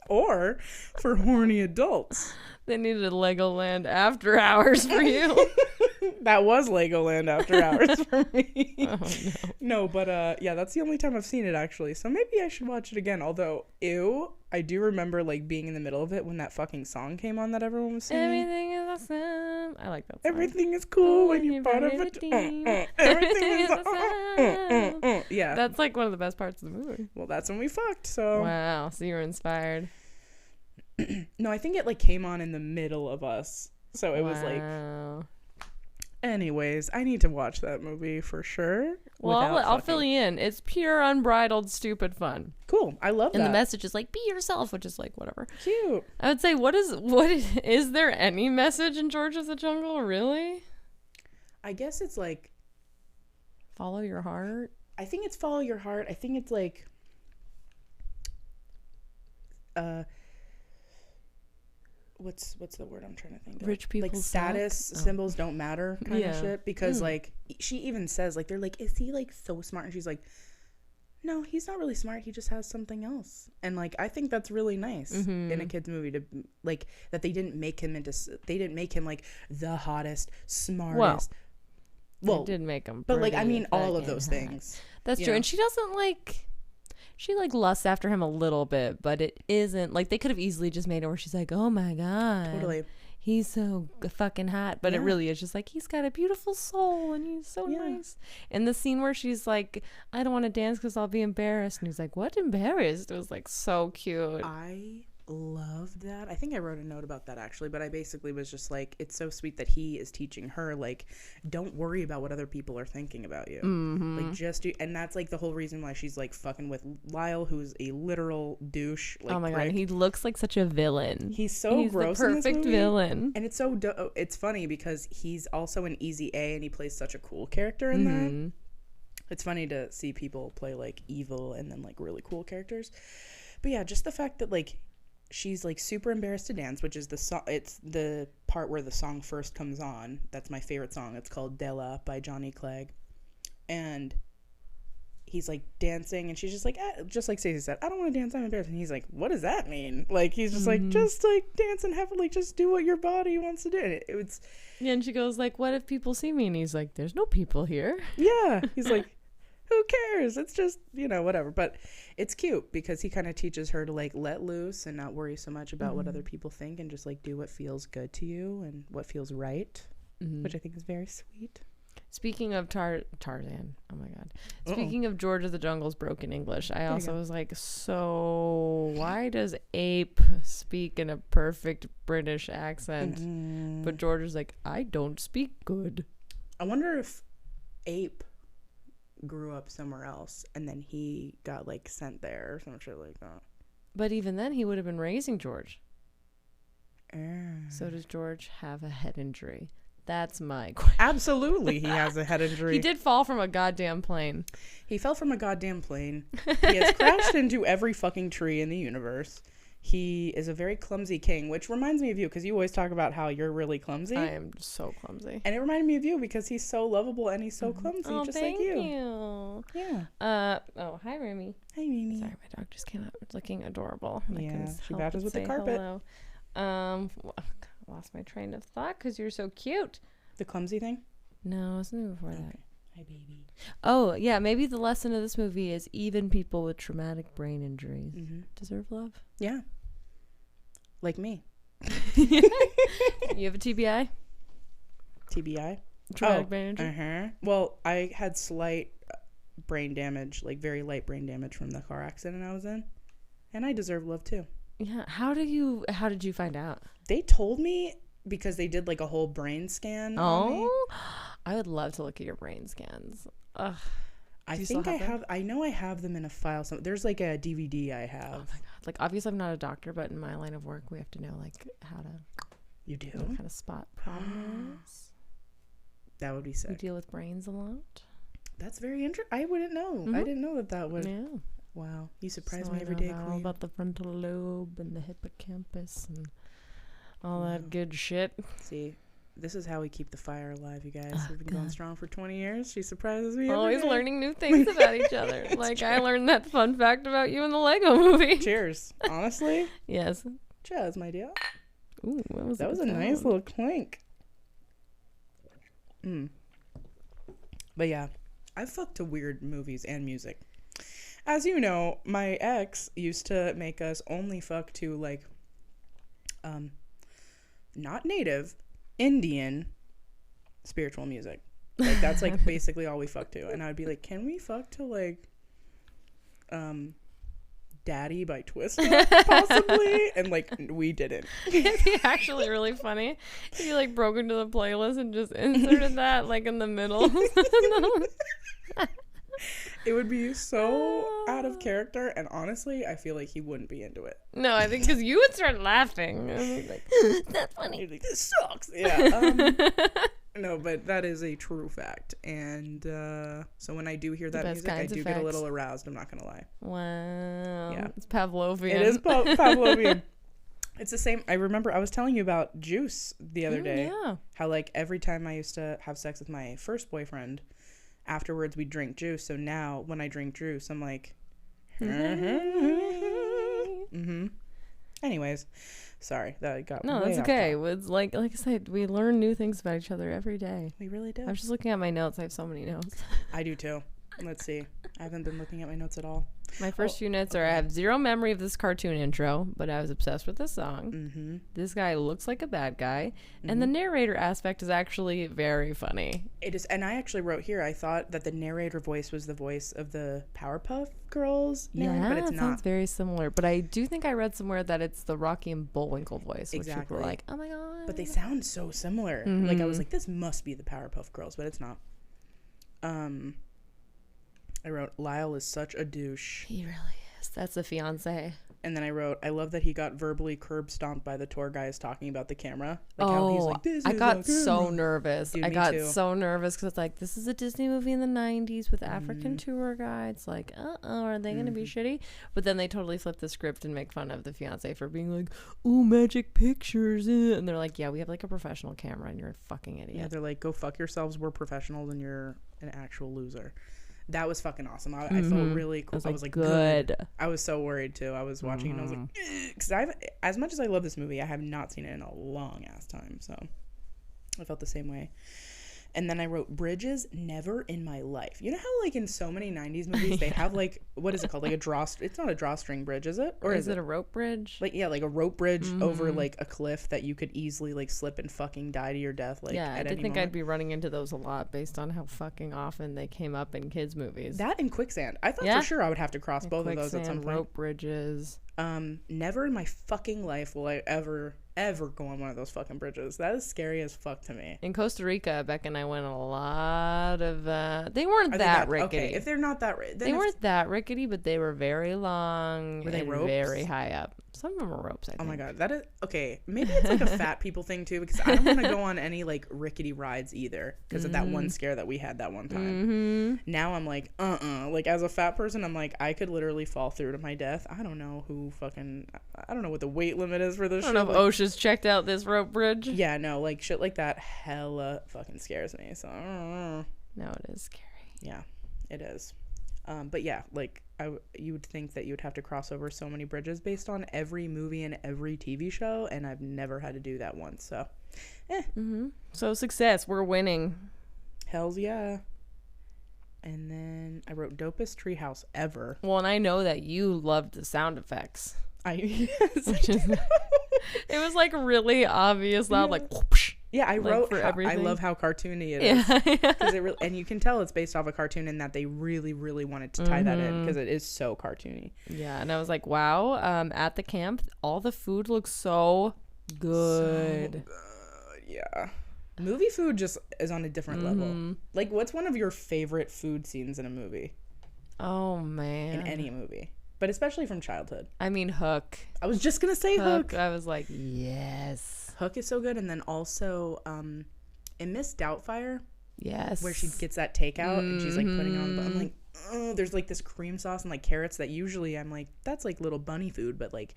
or for horny adults. They needed a Legoland after hours for you. That was Legoland after hours for me. Oh, no. No, but yeah, that's the only time I've seen it actually. So maybe I should watch it again. Although, I do remember like being in the middle of it when that fucking song came on that everyone was singing. Everything is awesome. I like that song. Everything is cool when When you're part of ready it. to team. Everything is awesome. yeah. That's like one of the best parts of the movie. Well, that's when we fucked. So Wow. So you were inspired. no, I think it like came on in the middle of us. So it was like, Wow. anyways, I need to watch that movie for sure. Well, I'll fill you in. It's pure unbridled stupid fun. Cool. I love And that. the message is like, be yourself, which is like whatever. Cute. I would say, is there any message in George of the Jungle, really? I guess it's like, Follow your heart. I think it's follow your heart. I think it's like, what's the word I'm trying to think of? Rich people like status symbols don't matter kind of shit, because like she even says like, they're like, is he like so smart? And she's like, no, he's not really smart, he just has something else. And like I think that's really nice in a kid's movie, to like that they didn't make him like the hottest, smartest. Well, did make him, but like I pretty mean all of fucking those hot. things. That's you true. know? And she doesn't like. She like lusts after him a little bit, but it isn't like they could have easily just made it where she's like, oh my god, Totally. he's so fucking hot. But it Yeah. really is just like, he's got a beautiful soul and he's so nice. And the scene where she's like, I don't want to dance because I'll be embarrassed, and he's like, what, embarrassed? It was like so cute. I loved that. I think I wrote a note about that actually, but I basically was just like, it's so sweet that he is teaching her like, don't worry about what other people are thinking about you. Like just do, and that's like the whole reason why she's like fucking with Lyle, who's a literal douche. Like, Oh my prick. god, he looks like such a villain. He's so gross the in this perfect movie. villain. And it's so it's funny because he's also an easy A, and he plays such a cool character in that. It's funny to see people play like evil and then like really cool characters. But yeah, just the fact that like she's like super embarrassed to dance, which is it's the part where the song first comes on. That's my favorite song. It's called Della by Johnny Clegg. And he's like dancing, and she's just like, just like Stacey said, I don't want to dance, I'm embarrassed. And he's like, what does that mean? Like, he's just like, just like dance and have, like, just do what your body wants to do. And it's Yeah, and she goes like, what if people see me? And he's like, there's no people here. yeah, he's like, who cares? It's just, whatever. But it's cute because he kind of teaches her to like let loose and not worry so much about what other people think, and just like do what feels good to you and what feels right, which I think is very sweet. Speaking of Tarzan, oh my god. Speaking of George of the Jungle's broken English, I also was like, so why does Ape speak in a perfect British accent? But George is like, I don't speak good. I wonder if Ape grew up somewhere else and then he got like sent there or some shit like that. But even then, he would have been raising George. So does George have a head injury? That's my question. Absolutely, he has a head injury. He did fall from a goddamn plane. He fell from a goddamn plane. He has crashed into every fucking tree in the universe. He is a very clumsy king, which reminds me of you because you always talk about how you're really clumsy. I am so clumsy. And it reminded me of you because he's so lovable and he's so clumsy, just like you. Thank you. Yeah. Oh, hi, Remy. Hi, Mimi. Sorry, my dog just came out looking adorable. Yeah, she matches with the carpet. Hello. Lost my train of thought because you're so cute. The clumsy thing? No, it wasn't before that. Hi, baby. Oh, yeah, maybe the lesson of this movie is even people with traumatic brain injuries deserve love. Yeah. Like me. You have a TBI? TBI? Traumatic brain injury? Well, I had slight brain damage, like very light brain damage from the car accident I was in. And I deserve love too. Yeah. How did you find out? They told me because they did like a whole brain scan on me. I would love to look at your brain scans. Ugh. I think I know I have them in a file. There's like a DVD I have. Oh my god! Like obviously I'm not a doctor, but in my line of work, we have to know like how to. You do? What kind of spot problems? That would be sick. We deal with brains a lot. That's very interesting. I wouldn't know. I didn't know that would. Yeah. Wow, you surprise me every day, all about the frontal lobe and the hippocampus and all that good shit. See, this is how we keep the fire alive, you guys. We've been going strong for 20 years. She surprises me. Always learning new things about each other. Like true. I learned that fun fact about you in the Lego movie. Cheers. Honestly. Yes. Cheers, my dear. Ooh, that was a nice little clink. But yeah, I've fucked to weird movies and music. As you know, my ex used to make us only fuck to like, not native, Indian spiritual music. Like that's like basically all we fuck to. And I would be like, can we fuck to like, Daddy by Twista possibly? And like we didn't. It'd be actually really funny if you like broke into the playlist and just inserted that like in the middle. It would be so out of character, and honestly, I feel like he wouldn't be into it. No, I think because you would start laughing. And like, that's funny. Like, this sucks. Yeah. No, but that is a true fact, and so when I do hear that music, I do get a little aroused. I'm not gonna lie. Wow. Yeah, it's Pavlovian. It is Pavlovian. It's the same. I remember I was telling you about Juice the other day. Yeah. How like every time I used to have sex with my first boyfriend, afterwards we drink juice. So now when I drink juice, I'm like, Anyways, sorry that I got. No, that's okay. It's like I said, we learn new things about each other every day. We really do. I was just looking at my notes. I have so many notes. I do too. Let's see. I haven't been looking at my notes at all. My first few notes are: I have zero memory of this cartoon intro, but I was obsessed with this song. This guy looks like a bad guy, and the narrator aspect is actually very funny. It is, and I actually wrote here. I thought that the narrator voice was the voice of the Powerpuff Girls. But it's it not. Sounds very similar. But I do think I read somewhere that it's the Rocky and Bullwinkle voice. Exactly. Which people were like, oh my god. But they sound so similar. Like I was like, this must be the Powerpuff Girls, but it's not. I wrote, Lyle is such a douche. He really is. That's a fiance. And then I wrote, I love that he got verbally curb stomped by the tour guys talking about the camera. Like how he's like, this I is got so nervous. Dude, I me got too. so nervous because it's like, this is a Disney movie in the 90s with African tour guides. Like, are they going to be shitty? But then they totally flip the script and make fun of the fiance for being like, oh, magic pictures. And they're like, yeah, we have like a professional camera and you're a fucking idiot. Yeah, they're like, go fuck yourselves. We're professionals and you're an actual loser. That was fucking awesome. I felt really cool. I was like, good. I was so worried too. I was watching it and I was like, because as much as I love this movie, I have not seen it in a long ass time. So I felt the same way. And then I wrote bridges, never in my life. You know how like in so many 90s movies they have like, what is it called? Like a it's not a drawstring bridge, is it? Or is it a rope bridge? Like, yeah, like a rope bridge over like a cliff that you could easily like slip and fucking die to your death. Like, yeah, at I any think moment. I'd be running into those a lot based on how fucking often they came up in kids movies. That and quicksand. I thought for sure I would have to cross both of those at some point. Rope bridges. Never in my fucking life will I ever go on one of those fucking bridges. That is scary as fuck to me. In Costa Rica, Beck and I went on a lot of they weren't that rickety. Okay, if they're not that they weren't that rickety, but they were very long. Were they ropes? Very high up. Some of them were ropes, I think. Oh my god, that is okay. Maybe it's like a fat people thing too, because I don't want to go on any like rickety rides either because of that one scare that we had that one time. Now I'm like, like as a fat person, I'm like, I could literally fall through to my death. I don't know I don't know what the weight limit is for this shit. I don't know if OSHA's checked out this rope bridge. Yeah, no, like shit like that hella fucking scares me. So I don't know. No, it is scary. Yeah, it is. But yeah, like you would think that you would have to cross over so many bridges based on every movie and every TV show, and I've never had to do that once. So, So success, we're winning. Hells yeah. And then I wrote dopest treehouse ever. Well, and I know that you loved the sound effects. It was like really obvious, loud, like whoosh. Yeah, I wrote for everything. I love how cartoony it is. Because it really, and you can tell it's based off a cartoon and that they really, really wanted to tie that in because it is so cartoony. Yeah, and I was like, wow. At the camp, all the food looks so good. So good, yeah. Movie food just is on a different level. Like, what's one of your favorite food scenes in a movie? Oh man, in any movie, but especially from childhood. I mean, Hook. I was just gonna say Hook. I was like, yes. Hook is so good, and then also in Miss Doubtfire, yes, where she gets that takeout and she's like putting it on the. I'm like, oh, there's like this cream sauce and like carrots that usually I'm like, that's like little bunny food, but like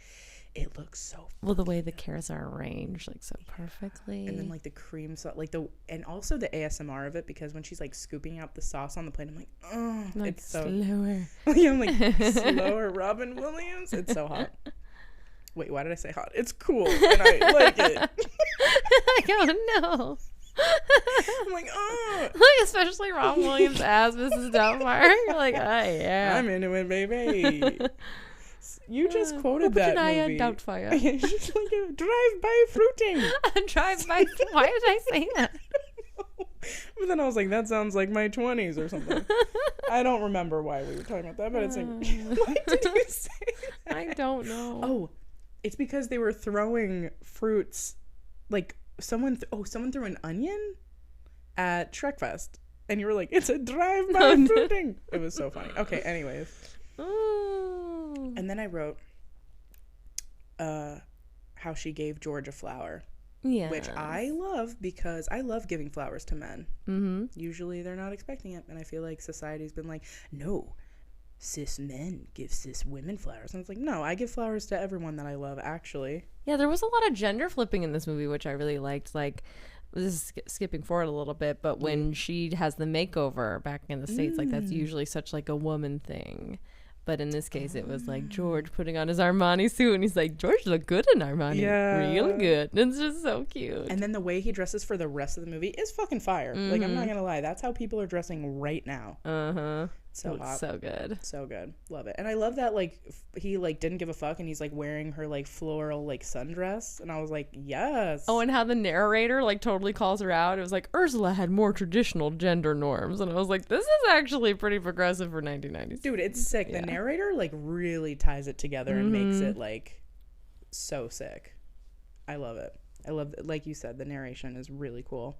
it looks so well the way the carrots are arranged like so perfectly, and then like the cream sauce, like and also the ASMR of it, because when she's like scooping out the sauce on the plate, I'm like, oh, like it's so slower. Yeah, I'm like, slower, Robin Williams. It's so hot. Wait, why did I say hot? It's cool and I like it. I don't know. I'm like, oh, like especially Robin Williams as Mrs. Doubtfire. You're like, oh yeah, I'm into it, baby. You just quoted that movie. Doubtfire. Just like drive-by fruiting. Drive-by. Why did I say that? But then I was like, that sounds like my 20s or something. I don't remember why we were talking about that, but it's like, why did you say that? I don't know. Oh, it's because they were throwing fruits, like someone threw an onion at Shrekfest, and you were like, it's a drive-by fruiting. It was so funny. Okay, anyways. Ooh. And then I wrote how she gave George a flower. Yeah. Which I love because I love giving flowers to men. Mm-hmm. Usually they're not expecting it. And I feel like society's been like, no, cis men give cis women flowers. And it's like, no, I give flowers to everyone that I love, actually. Yeah, there was a lot of gender flipping in this movie, which I really liked. Like, this is skipping forward a little bit, but when she has the makeover back in the States, like that's usually such like a woman thing. But in this case, it was like George putting on his Armani suit, and he's like, George look good in Armani. Yeah. Real good. And it's just so cute. And then the way he dresses for the rest of the movie is fucking fire. Like, I'm not going to lie. That's how people are dressing right now. Uh-huh. So hot. So good. So good. Love it. And I love that, like, he, like, didn't give a fuck, and he's, like, wearing her, like, floral, like, sundress. And I was like, yes. Oh, and how the narrator, like, totally calls her out. It was like, Ursula had more traditional gender norms. And I was like, this is actually pretty progressive for 1990s. Dude, it's sick. Yeah. The narrator, like, really ties it together and makes it, like, so sick. I love it. I love, like you said, the narration is really cool.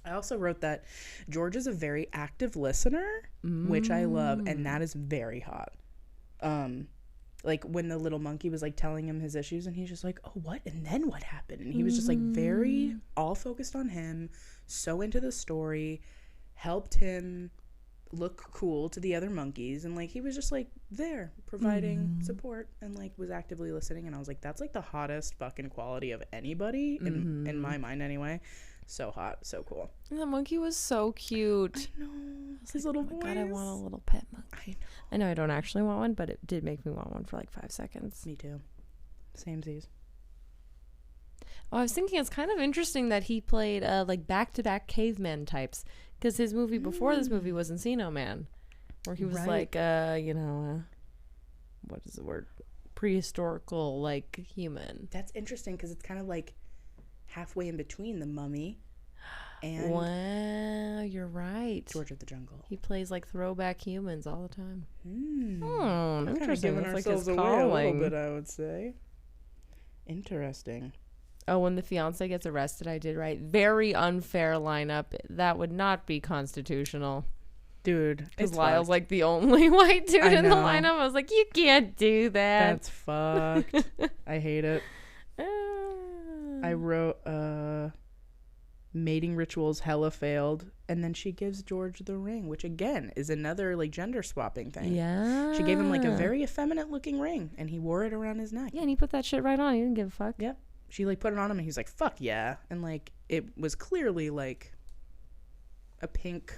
I also wrote that George is a very active listener, which I love, and that is very hot. Like when the little monkey was like telling him his issues, and he's just like, oh, what? And then what happened? And he was just like very all focused on him, so into the story, helped him look cool to the other monkeys, and like he was just like there providing support and like was actively listening. And I was like, that's like the hottest fucking quality of anybody in my mind anyway. So hot, so cool. And the monkey was so cute. I know. His little voice. God, I want a little pet monkey. I know I don't actually want one, but it did make me want one for like 5 seconds. Me too. Samesies. Oh, I was thinking it's kind of interesting that he played like back-to-back caveman types, because his movie before this movie was Encino Man, where he was like, what is the word? Prehistorical, like, human. That's interesting because it's kind of like halfway in between The Mummy and wow, you're right. George of the Jungle. He plays like throwback humans all the time. Interesting. Kind of giving ourselves like away a little bit, I would say. Interesting. Oh, when the fiance gets arrested, I did right. Very unfair lineup. That would not be constitutional. Dude, because Lyle's like the only white dude in the lineup. I was like, you can't do that. That's fucked. I hate it. I wrote mating rituals hella failed, and then she gives George the ring, which again is another like gender swapping thing. Yeah, she gave him like a very effeminate looking ring, and he wore it around his neck. Yeah, and he put that shit right on. He didn't give a fuck. Yep. She like put it on him, and he was like, fuck yeah. And like it was clearly like a pink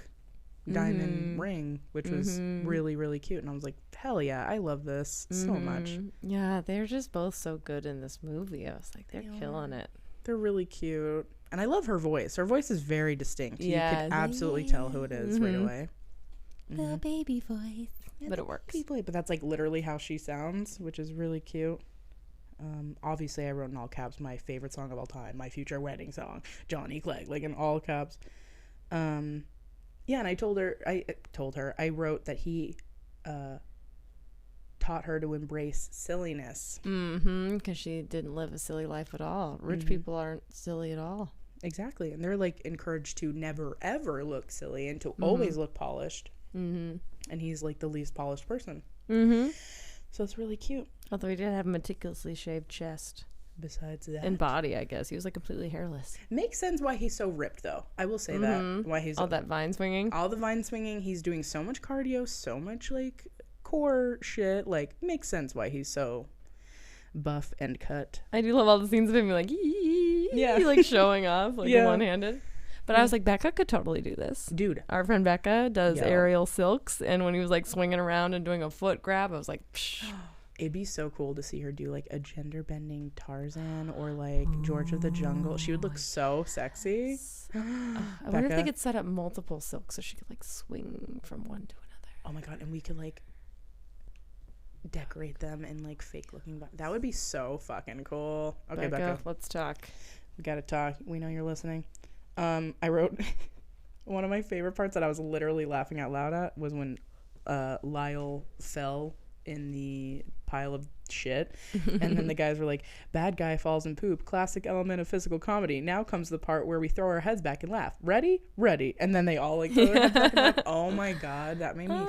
diamond ring, which was really, really cute. And I was like, hell yeah, I love this so much. Yeah, they're just both so good in this movie. I was like, they're killing it. They're really cute. And I love her voice. Her voice is very distinct. Yeah, you could absolutely tell who it is right away. The baby voice. Yeah, but it works. But that's like literally how she sounds, which is really cute. Obviously I wrote in all caps my favorite song of all time, my future wedding song, Johnny Clegg, like in all caps. Yeah, and I wrote that he taught her to embrace silliness. Because she didn't live a silly life at all. Rich people aren't silly at all. Exactly. And they're like encouraged to never ever look silly and to always look polished. And he's like the least polished person. So it's really cute. Although he did have a meticulously shaved chest. Besides that. And body, I guess. He was like completely hairless. Makes sense why he's so ripped, though. I will say that. Why he's all that vine swinging. All the vine swinging. He's doing so much cardio, so much like core shit. Like, makes sense why he's so buff and cut. I do love all the scenes of him like, like showing off, like one-handed. But I was like, Becca could totally do this. Dude. Our friend Becca does aerial silks. And when he was like swinging around and doing a foot grab, I was like, psh. It'd be so cool to see her do like a gender bending Tarzan or like George of the Jungle. She would look so sexy. I wonder if they could set up multiple silks so she could like swing from one to another. Oh my God. And we could like decorate them in like fake looking. That would be so fucking cool. Okay, Becca. Let's talk. We gotta talk. We know you're listening. I wrote one of my favorite parts that I was literally laughing out loud at was when Lyle fell in the pile of shit, and then the guys were like, bad guy falls in poop, classic element of physical comedy. Now comes the part where we throw our heads back and laugh. Ready, and then they all like throw their heads back and laugh. Oh my God, that made me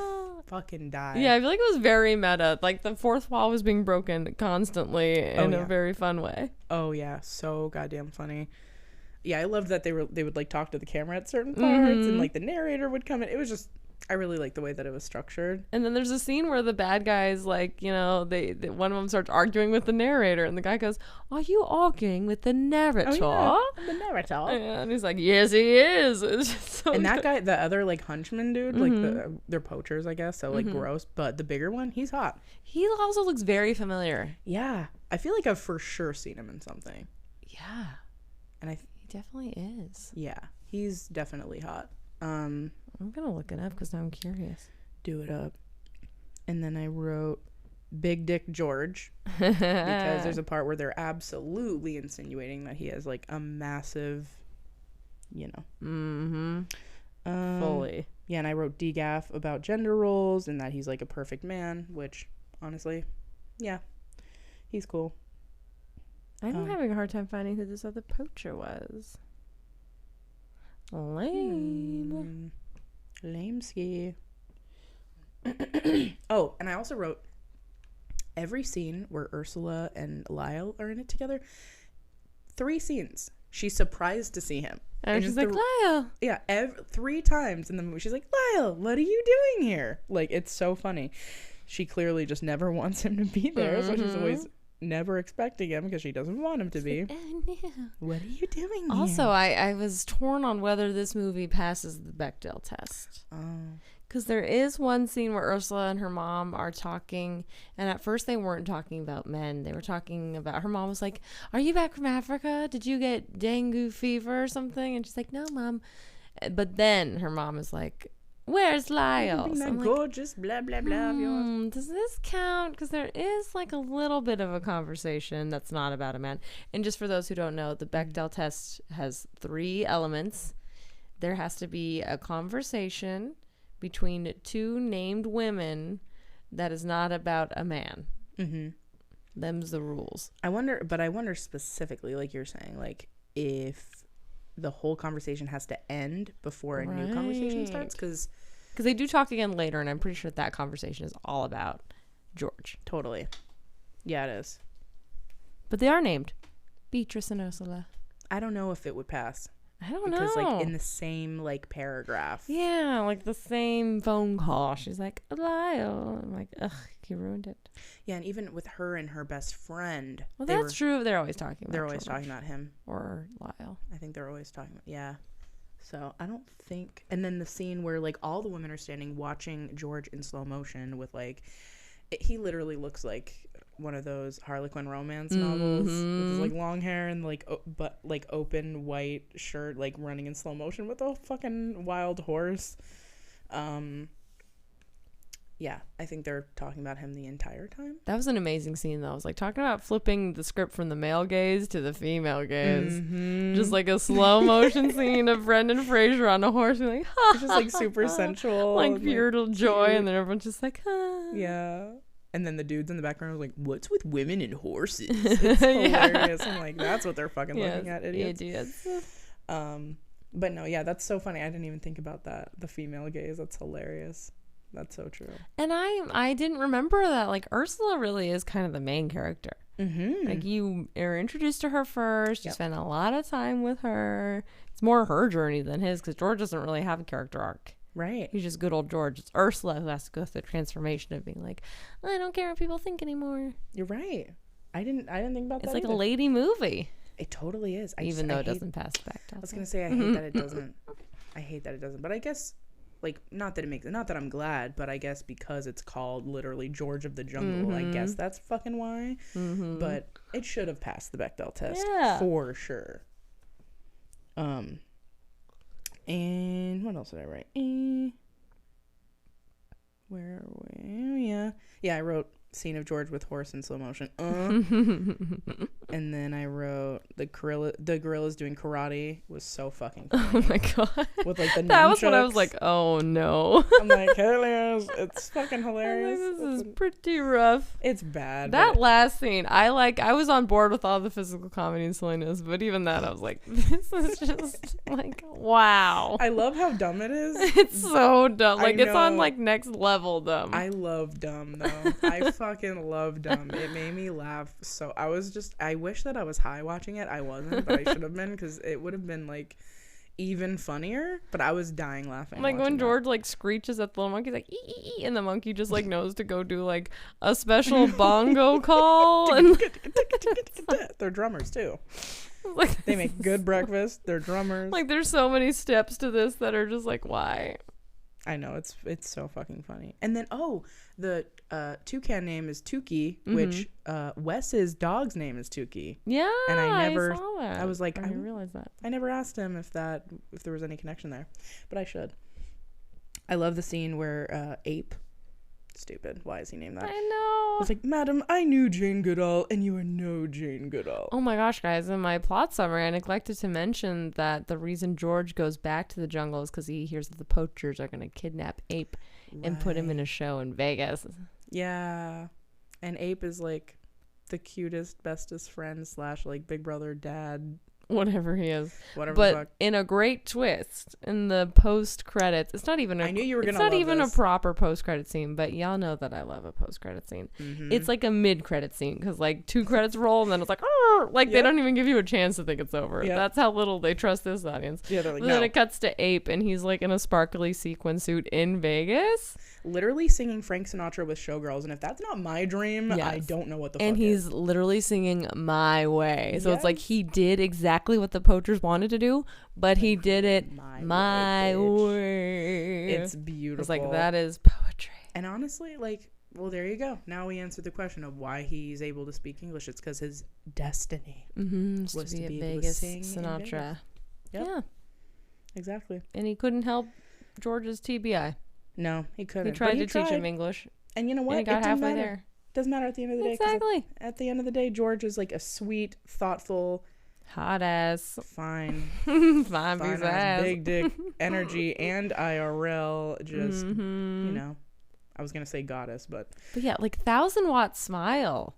fucking die. Yeah, I feel like it was very meta. Like the fourth wall was being broken constantly in a very fun way. Oh yeah, so goddamn funny. Yeah, I loved that they would like talk to the camera at certain parts, and like the narrator would come in. It was just, I really liked the way that it was structured. And then there's a scene where the bad guys, like, you know, they one of them starts arguing with the narrator, and the guy goes, "Are you arguing with the narrator?" Oh, yeah. The narrator. And he's like, "Yes, he is." It's just so and that guy, the other like henchman dude, like they're poachers, I guess, so like gross. But the bigger one, he's hot. He also looks very familiar. Yeah, I feel like I've for sure seen him in something. Yeah, and he definitely is. Yeah, he's definitely hot. I'm gonna look it up because now I'm curious. Do it up. And then I wrote Big Dick George because there's a part where they're absolutely insinuating that he has like a massive, you know. Fully. Yeah, and I wrote DGAF about gender roles and that he's like a perfect man, which honestly, yeah, he's cool. I'm having a hard time finding who this other poacher was. Lame. Lame-ski. Oh, and I also wrote every scene where Ursula and Lyle are in it together. 3 scenes. She's surprised to see him. And she's like, Lyle. Yeah, 3 times in the movie. She's like, Lyle, what are you doing here? Like, it's so funny. She clearly just never wants him to be there, so she's always never expecting him because she doesn't want him to be. Oh, no. What are you doing Also, here? I was torn on whether this movie passes the Bechdel test. Oh. Because there is one scene where Ursula and her mom are talking, and at first they weren't talking about men. They were talking about, her mom was like, "Are you back from Africa? Did you get dengue fever or something?" And she's like, "No, Mom." But then her mom is like, "Where's Lyle?" Being So that I'm like, gorgeous, blah, blah, blah of yours. does this count? Because there is like a little bit of a conversation that's not about a man. And just for those who don't know, the Bechdel test has 3 elements. There has to be a conversation between 2 named women that is not about a man. Mm-hmm. Them's the rules. I wonder specifically, like you're saying, like if the whole conversation has to end before a new conversation starts, because they do talk again later, and I'm pretty sure that conversation is all about George. totally, yeah, it is. But they are named Beatrice and Ursula. I don't know if it would pass. I don't know. Because like in the same like paragraph. Yeah, like the same phone call. She's like, Lyle. I'm like, ugh, you ruined it. Yeah, and even with her and her best friend. Well, that's true. They're always talking about They're always George talking about him. or Lyle. I think they're always talking about, yeah. So I don't think. And then the scene where like all the women are standing watching George in slow motion with like, he literally looks like one of those Harlequin romance novels with his like long hair and like but like open white shirt, like running in slow motion with a fucking wild horse. Yeah, I think they're talking about him the entire time. That was an amazing scene, though. I was like talking about flipping the script from the male gaze to the female gaze. Just like a slow motion scene of Brendan Fraser on a horse, and like, ha, It's just like super sensual, like and, pure joy, cute. and then everyone's just like, ha. Yeah. And then the dudes in the background are like, "What's with women and horses?" It's hilarious. I'm like, that's what they're fucking looking at, idiots. But no, yeah, that's so funny. I didn't even think about that. The female gaze. That's hilarious. That's so true. And I didn't remember that. Like, Ursula really is kind of the main character. Mm-hmm. Like, you are introduced to her first. You Yep. spend a lot of time with her. It's more her journey than his, because George doesn't really have a character arc. Right. He's just good old George. It's Ursula who has to go through the transformation of being like, I don't care what people think anymore. You're right. I didn't think about that. It's like either. a lady movie. It totally is. Even though it doesn't pass the back test. I was gonna say I hate that it doesn't. I hate that it doesn't. But I guess, like, not that I'm glad, but I guess because it's called literally George of the Jungle, I guess that's fucking why. But it should have passed the Bechdel test for sure. And what else did I write? Where are we? Oh, yeah. I wrote scene of George with horse in slow motion. And then I wrote the gorillas doing karate was so fucking funny. Oh my god. With like the that was what I was nunchucks. like, oh no. I'm like, hilarious. It's fucking hilarious. This is pretty rough. It's bad. That last scene, I was on board with all the physical comedy and silliness, but even that I was like, this is just like, wow. I love how dumb it is. It's so dumb. Like, it's on know. like next level dumb. I love dumb though. I fucking love dumb. It made me laugh. So I wish that I was high watching it. I wasn't, but I should have been, because it would have been like even funnier. But I was dying laughing. Like when watching George like screeches at the little monkey, like ee, and the monkey just like knows to go do like a special bongo call, and that. They're drummers too. like They make good breakfast. They're drummers. like there's so many steps to this that are just like, why? I know, it's so fucking funny. And then the toucan name is Tukey, which Wes's dog's name is Tukey. Yeah, And I never saw that. I was like, I didn't realize that. I never asked him if there was any connection there, but I should. I love the scene where Ape, stupid, why is he named that? I I know. was like, Madam, I knew Jane Goodall, and you are no Jane Goodall. Oh my gosh, guys, in my plot summary, I neglected to mention that the reason George goes back to the jungle is because he hears that the poachers are going to kidnap Ape and put him in a show in Vegas. Yeah. And Ape is like the cutest, bestest friend / like big brother dad Whatever he is. Whatever. But fuck. in a great twist, in the post credits, it's not even. I knew you were gonna It's not love even this. a proper post credit scene, but y'all know that I love a post credit scene. Mm-hmm. It's like a mid credit scene because like 2 credits roll and then it's like, oh, like they Yep. don't even give you a chance to think it's over. Yep. That's how little they trust this audience. Yeah, they're like, But then no. it cuts to Ape and he's like in a sparkly sequin suit in Vegas, Literally singing Frank Sinatra with Showgirls, and if that's not my dream, I Yes. don't know what the and fuck he's is. literally singing "My Way." So it's like Yes. he did exactly what the poachers wanted to do, but he did it my bitch. way. It's beautiful. It's like that is poetry. And honestly, like, well, there you go. Now we answered the question of why he's able to speak English. It's because his destiny. Mm-hmm. Was To be to at be able to Vegas, sing in Sinatra. Vegas. Yep. Yeah, Exactly. and he couldn't help George's TBI. No, he couldn't. He But tried to teach him English, And you know what? and he got it didn't halfway matter. there. Doesn't matter at the end of the day. 'Cause Exactly. At the end of the day, George is like a sweet, thoughtful, Hot ass. fine, Fine fine piece of ass, ass. big dick energy and IRL. Just Mhm. you know, I was gonna say goddess, but But yeah, like 1,000-watt smile.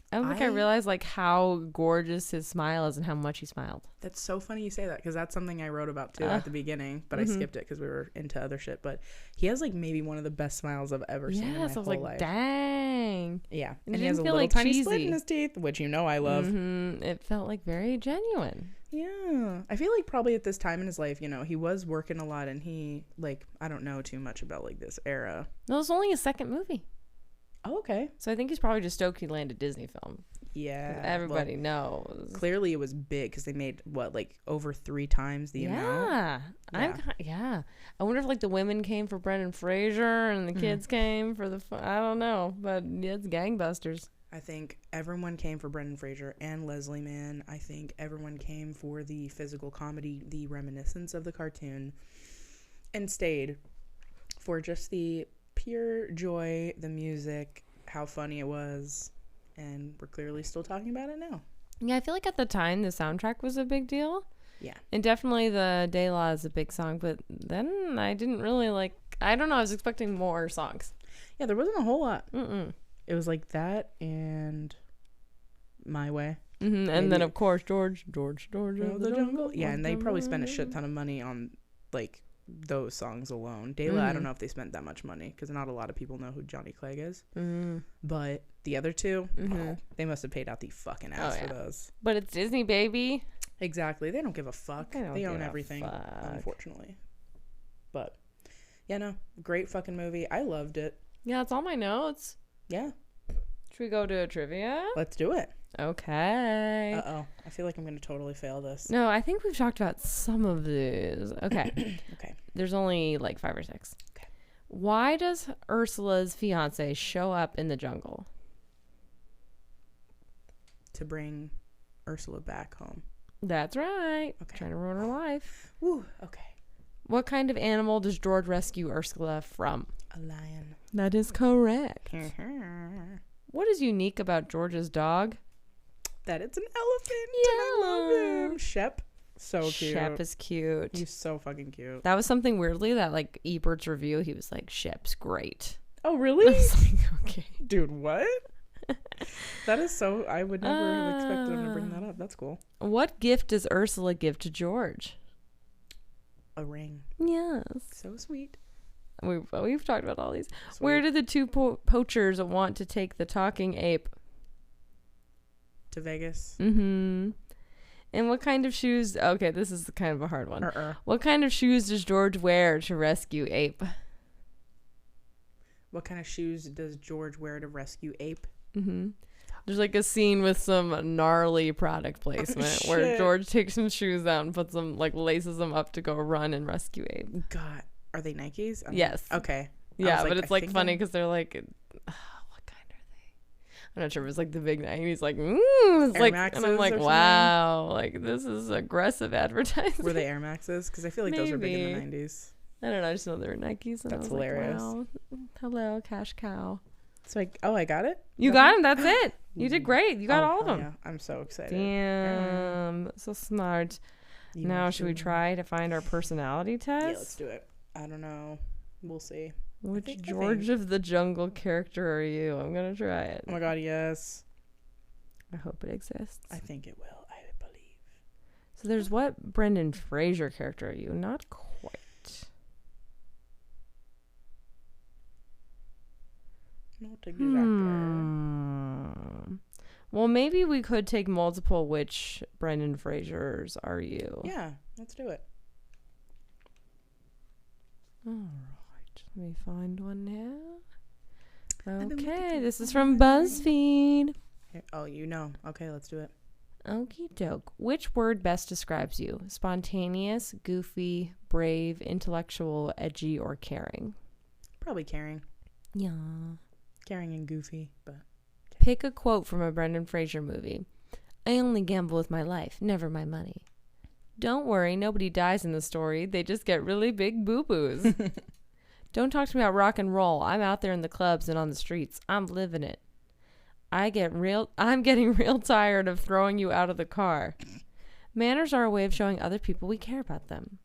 I don't think I I- realized like how gorgeous his smile is and how much he smiled. that's so funny you say that because that's something I wrote about too Ah. at the beginning, but I skipped it because we were into other shit. But he has like maybe one of the best smiles I've ever seen in my Yes, I whole was like, life. dang. Yeah, And and it he has a didn't feel, little like, tiny slit cheesy. in his teeth, which you know I love. Mhm. It felt like very genuine. Yeah, I feel like probably at this time in his life, you know, he was working a lot, and he like I don't know too much about like this era. No, it was only his second movie. Oh, okay. So I think he's probably just stoked he landed Disney film. 'Cause Yeah, everybody well, knows. clearly it was big because they made what like over 3 times the amount. Yeah. Yeah. I wonder if like the women came for Brendan Fraser and the kids came for the I don't know, but it's gangbusters. I think everyone came for Brendan Fraser and Leslie Mann. I think everyone came for the physical comedy, the reminiscence of the cartoon, and stayed for just the pure joy, the music, how funny it was, and we're clearly still talking about it now. Yeah, I feel like at the time the soundtrack was a big deal. Yeah. And definitely the De La is a big song, but then I didn't really like I don't know, I was expecting more songs. Yeah, there wasn't a whole lot. Mm-mm. It was like that and My Way. Mm-hmm. And then Maybe- of course George of the Jungle. Yeah, and they probably spent a shit ton of money on like those songs alone. De La, I don't know if they spent that much money because not a lot of people know who Johnny Clegg is. Mm-hmm. But the other two, they must have paid out the fucking ass for those. But it's Disney, baby. Exactly. They don't give a fuck. They don't They own give a everything, fuck. unfortunately. But yeah, no, great fucking movie. I loved it. Yeah, that's all my notes. Yeah, Should we go to trivia? let's do it. Okay. Uh-oh. I feel like I'm going to totally fail this. No, I think we've talked about some of these. Okay. Okay. There's only like 5 or 6. Okay. Why does Ursula's fiance show up in the jungle? To bring Ursula back home. That's right. Okay. Trying to ruin her life. Woo. Okay. What kind of animal does George rescue Ursula from? A lion. That is correct. That What is unique about George's dog? it's an elephant. And I love him. Shep. So cute. Shep is cute. He's so fucking cute. That was something weirdly that like Ebert's review, he was like, Shep's great. Oh, I really? was like, okay. Dude, what? That is so... I would never have expected him to bring that up. That's cool. What gift does Ursula give to George? A ring. Yes. So sweet. We've talked about all these. Sweet. Where did the two poachers want to take the talking ape? To Vegas. Mm-hmm. And what kind of shoes... Okay, this is kind of a hard one. What kind of shoes does George wear to rescue Ape? What kind of shoes does George wear to rescue Ape? Mm-hmm. There's like a scene with some gnarly product placement where Shit. George takes some shoes out and puts them, like laces them up to go run and rescue Ape. God. Are they Nikes? Yes. Okay. Yeah, was but like, it's I like think funny I- because they're like, what kind are they? I'm not sure if it's like the big nine. He's like, it's Air like, Maxes and I'm like, or something? wow, like this is aggressive advertising. Were they Air Maxes? Because I feel like those were big in the Maybe. 90s. I don't know. I just know they were Nikes. And That's I was hilarious. Like, wow. Hello, cash cow. It's like, oh, I got it? You got him. That's it. You did great. You got all of them. Yeah. I'm so excited. Damn, so smart. You Now, are should we so- try to find our personality test? Yeah, let's do it. I don't know. We'll see. Which think- George of the Jungle character are you? I'm gonna try it. Oh my god, yes. I hope it exists. I think it will. I believe. So there's what Brendan Fraser character are you? Not quite. Not exactly. Well, maybe we could take multiple which Brendan Frasers are you. Yeah, let's do it. All right. Let me find one now. been looking Okay, for this is one. from BuzzFeed. Here. Oh, you know. Okay, let's do it. Okie doke. Which word best describes you? Spontaneous, goofy, brave, intellectual, edgy, or caring? Probably caring. Yeah. Caring and goofy, but... Pick a quote from a Brendan Fraser movie. I only gamble with my life, never my money. Don't worry, nobody dies in the story. They just get really big boo-boos. Don't talk to me about rock and roll. I'm out there in the clubs and on the streets. I'm living it. I'm getting real tired of throwing you out of the car. Manners are a way of showing other people we care about them.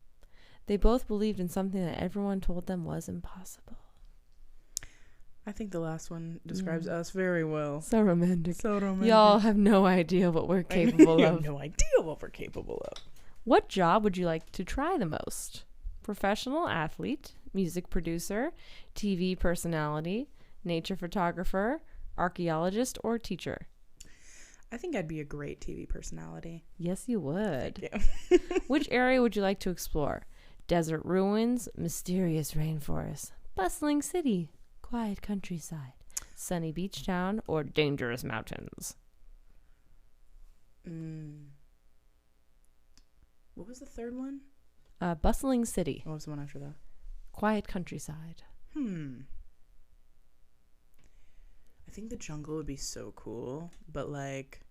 They both believed in something that everyone told them was impossible. I think the last one describes us very well. So romantic. So romantic. Y'all have no idea what we're capable You of. have no idea what we're capable of. What job would you like to try the most? Professional athlete, music producer, TV personality, nature photographer, archaeologist, or teacher? I think I'd be a great TV personality. Yes, you would. Thank you. Which area would you like to explore? Desert ruins, mysterious rainforest, bustling city, quiet countryside, sunny beach town, or dangerous mountains? What was the third one? Bustling city, What was the one after that? quiet countryside. I think the jungle would be so cool, but like,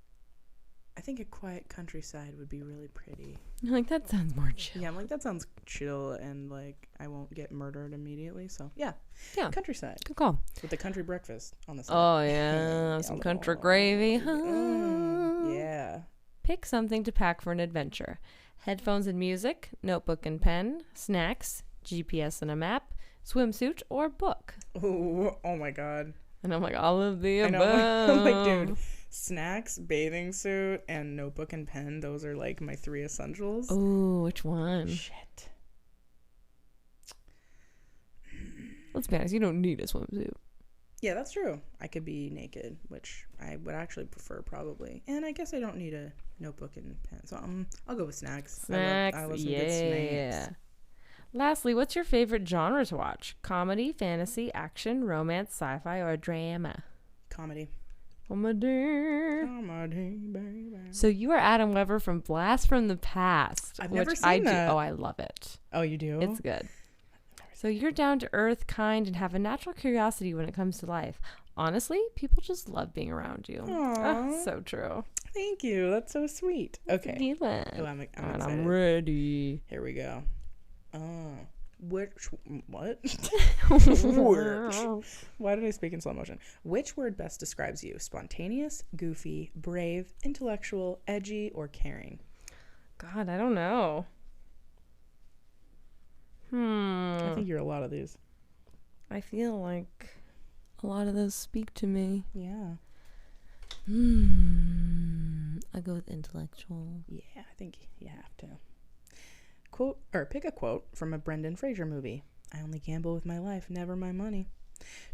I think a quiet countryside would be really pretty. You're like, that sounds more chill. Yeah, I'm like, that sounds chill, and like, I won't get murdered immediately. So yeah, Yeah. countryside Good call. with the country breakfast on the side. Oh, yeah. Some country gravy. Yeah. Pick something to pack for an adventure. Headphones and music, notebook and pen, snacks, GPS and a map, swimsuit, or book. Oh my god. And I'm like, all of the I above. know. I'm like, dude, snacks, bathing suit, and notebook and pen. Those are like my 3 essentials. Oh, which one? Shit. Let's be honest, you don't need a swimsuit. Yeah, that's true. I could be naked, which I would actually prefer probably. And I guess I don't need a notebook and pen. So I'll go with snacks. Snacks, I love some good snacks. Lastly, what's your favorite genre to watch? Comedy, fantasy, action, romance, sci-fi, or drama? Comedy. Comedy. Comedy, baby. So you are Adam Weber from Blast from the Past. I've never which seen I that. do. Oh, I love it. Oh, you do? It's good. So you're down to earth, kind, and have a natural curiosity when it comes to life. Honestly, people just love being around you. Aw. So true. Thank you. That's so sweet. Okay. Dylan. Oh, I'm And excited. I'm ready. Here we go. What? Why did I speak in slow motion? Which word best describes you? Spontaneous, goofy, brave, intellectual, edgy, or caring? God, I don't know. I think you're a lot of these. I feel like a lot of those speak to me. Yeah. I go with intellectual. Yeah, I think you have to. Quote or pick a quote from a Brendan Fraser movie. I only gamble with my life, never my money.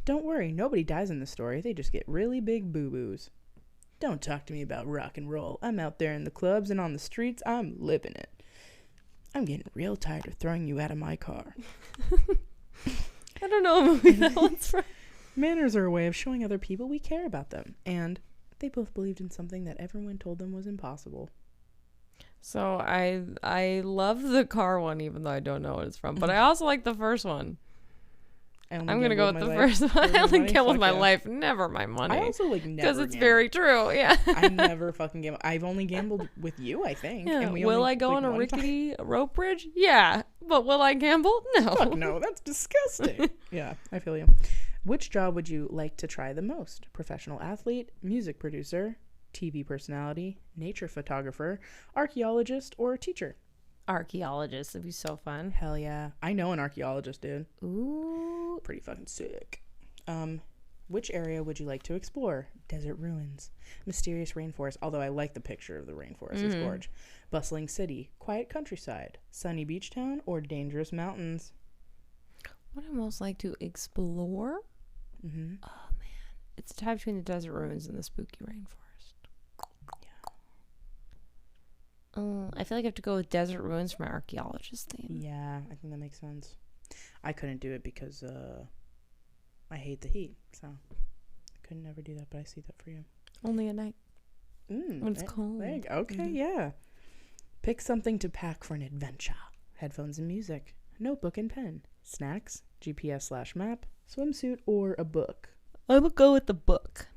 Don't worry, nobody dies in the story. They just get really big boo-boos. Don't talk to me about rock and roll. I'm out there in the clubs and on the streets. I'm living it. I'm getting real tired of throwing you out of my car. I don't know what movie that one's from. Manners are a way of showing other people we care about them. And they both believed in something that everyone told them was impossible. So I love the car one, even though I don't know what it's from. But I also like the first one. I'm going to go with the first one. I only gamble with my life, never my money. I also like never because it's gamble. very true. Yeah. I never fucking gamble. I've only gambled with you, I think. Yeah. And we Will only, I go like, on a one time. rickety rope bridge? Yeah. But will I gamble? No. Fuck no, that's disgusting. Yeah, I feel you. Which job would you like to try the most? Professional athlete, music producer, TV personality, nature photographer, archaeologist, or teacher? Archaeologist would be so fun. Hell yeah. I know an archaeologist, dude. Ooh. Pretty fucking sick. Which area would you like to explore? Desert ruins, mysterious rainforest, although I like the picture of the rainforest, it's gorgeous. Bustling city, quiet countryside, sunny beach town, or dangerous mountains? What I most like to explore? Mm-hmm. Oh, man. It's a tie between the desert ruins and the spooky rainforest. Yeah. I feel like I have to go with desert ruins for my archaeologist theme. Yeah, I think that makes sense. I couldn't do it because I hate the heat, so I could never do that, but I see that for you. Only at night. When it's cold. Okay, yeah. Pick something to pack for an adventure. Headphones and music, notebook and pen, snacks, GPS/map, swimsuit, or a book. I would go with the book.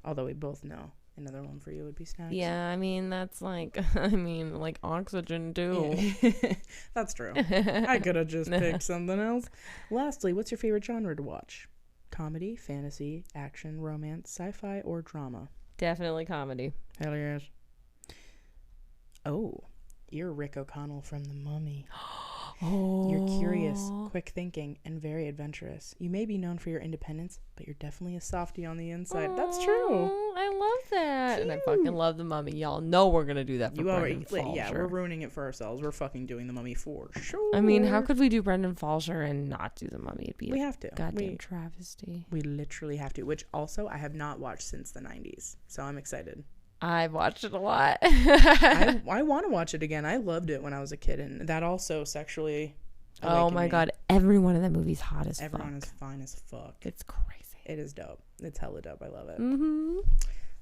Although we both know another one for you would be snacks. Yeah, I mean, that's like, like oxygen too. Yeah. That's true. I could have just picked something else. Lastly, what's your favorite genre to watch? Comedy, fantasy, action, romance, sci-fi, or drama? Definitely comedy. Hell yes. Oh, you're Rick O'Connell from The Mummy. Oh. You're curious, quick thinking, and very adventurous. You may be known for your independence, but you're definitely a softie on the inside. That's true. I love that. Cute. And I fucking love The Mummy. Y'all know we're going to do that for Brendan Falcher. Yeah, we're ruining it for ourselves. We're fucking doing The Mummy for sure. I mean, how could we do Brendan Falcher and not do The Mummy? It'd be we have to. Goddamn travesty. We literally have to, which also I have not watched since the 90s, so I'm excited. I've watched it a lot. I want to watch it again. I loved it when I was a kid, and that also sexually oh my god, everyone in that movie's hot as Everyone fuck. is fine as fuck. It's crazy. It is dope. It's hella dope. I love it. Mm-hmm.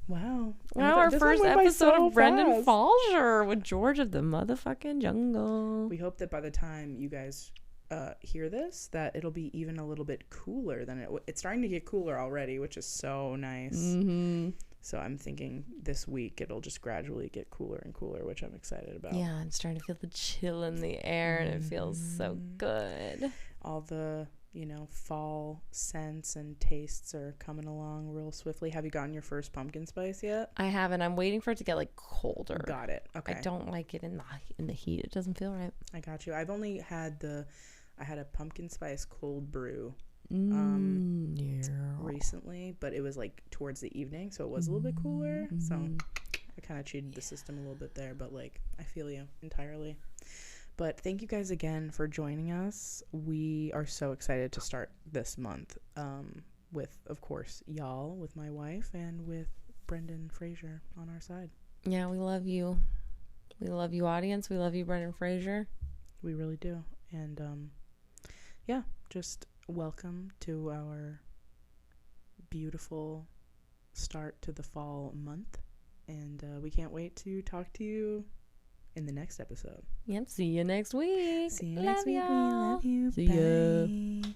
Wow. Wow, our first episode of Brendan fast. Falcher with George of the motherfucking Jungle. We hope that by the time you guys hear this, that it'll be even a little bit cooler than it's starting to get cooler already, which is so nice. Mm-hmm. So I'm thinking this week it'll just gradually get cooler and cooler, which I'm excited about. Yeah, I'm starting to feel the chill in the air, and it feels so good. All the, fall scents and tastes are coming along real swiftly. Have you gotten your first pumpkin spice yet? I haven't. I'm waiting for it to get colder. Got it. Okay. I don't like it in the heat. It doesn't feel right. I got you. I've only had I had a pumpkin spice cold brew recently, but it was towards the evening, so it was a little bit cooler. So I kind of cheated the system a little bit there, but I feel you entirely. But thank you guys again for joining us. We are so excited to start this month with, of course, y'all, with my wife, and with Brendan Fraser on our side. Yeah, we love you. We love you, audience. We love you, Brendan Fraser. We really do. And just welcome to our beautiful start to the fall month. And we can't wait to talk to you in the next episode. Yep. See you next week. See you next week. Y'all. We love you. See Bye. ya.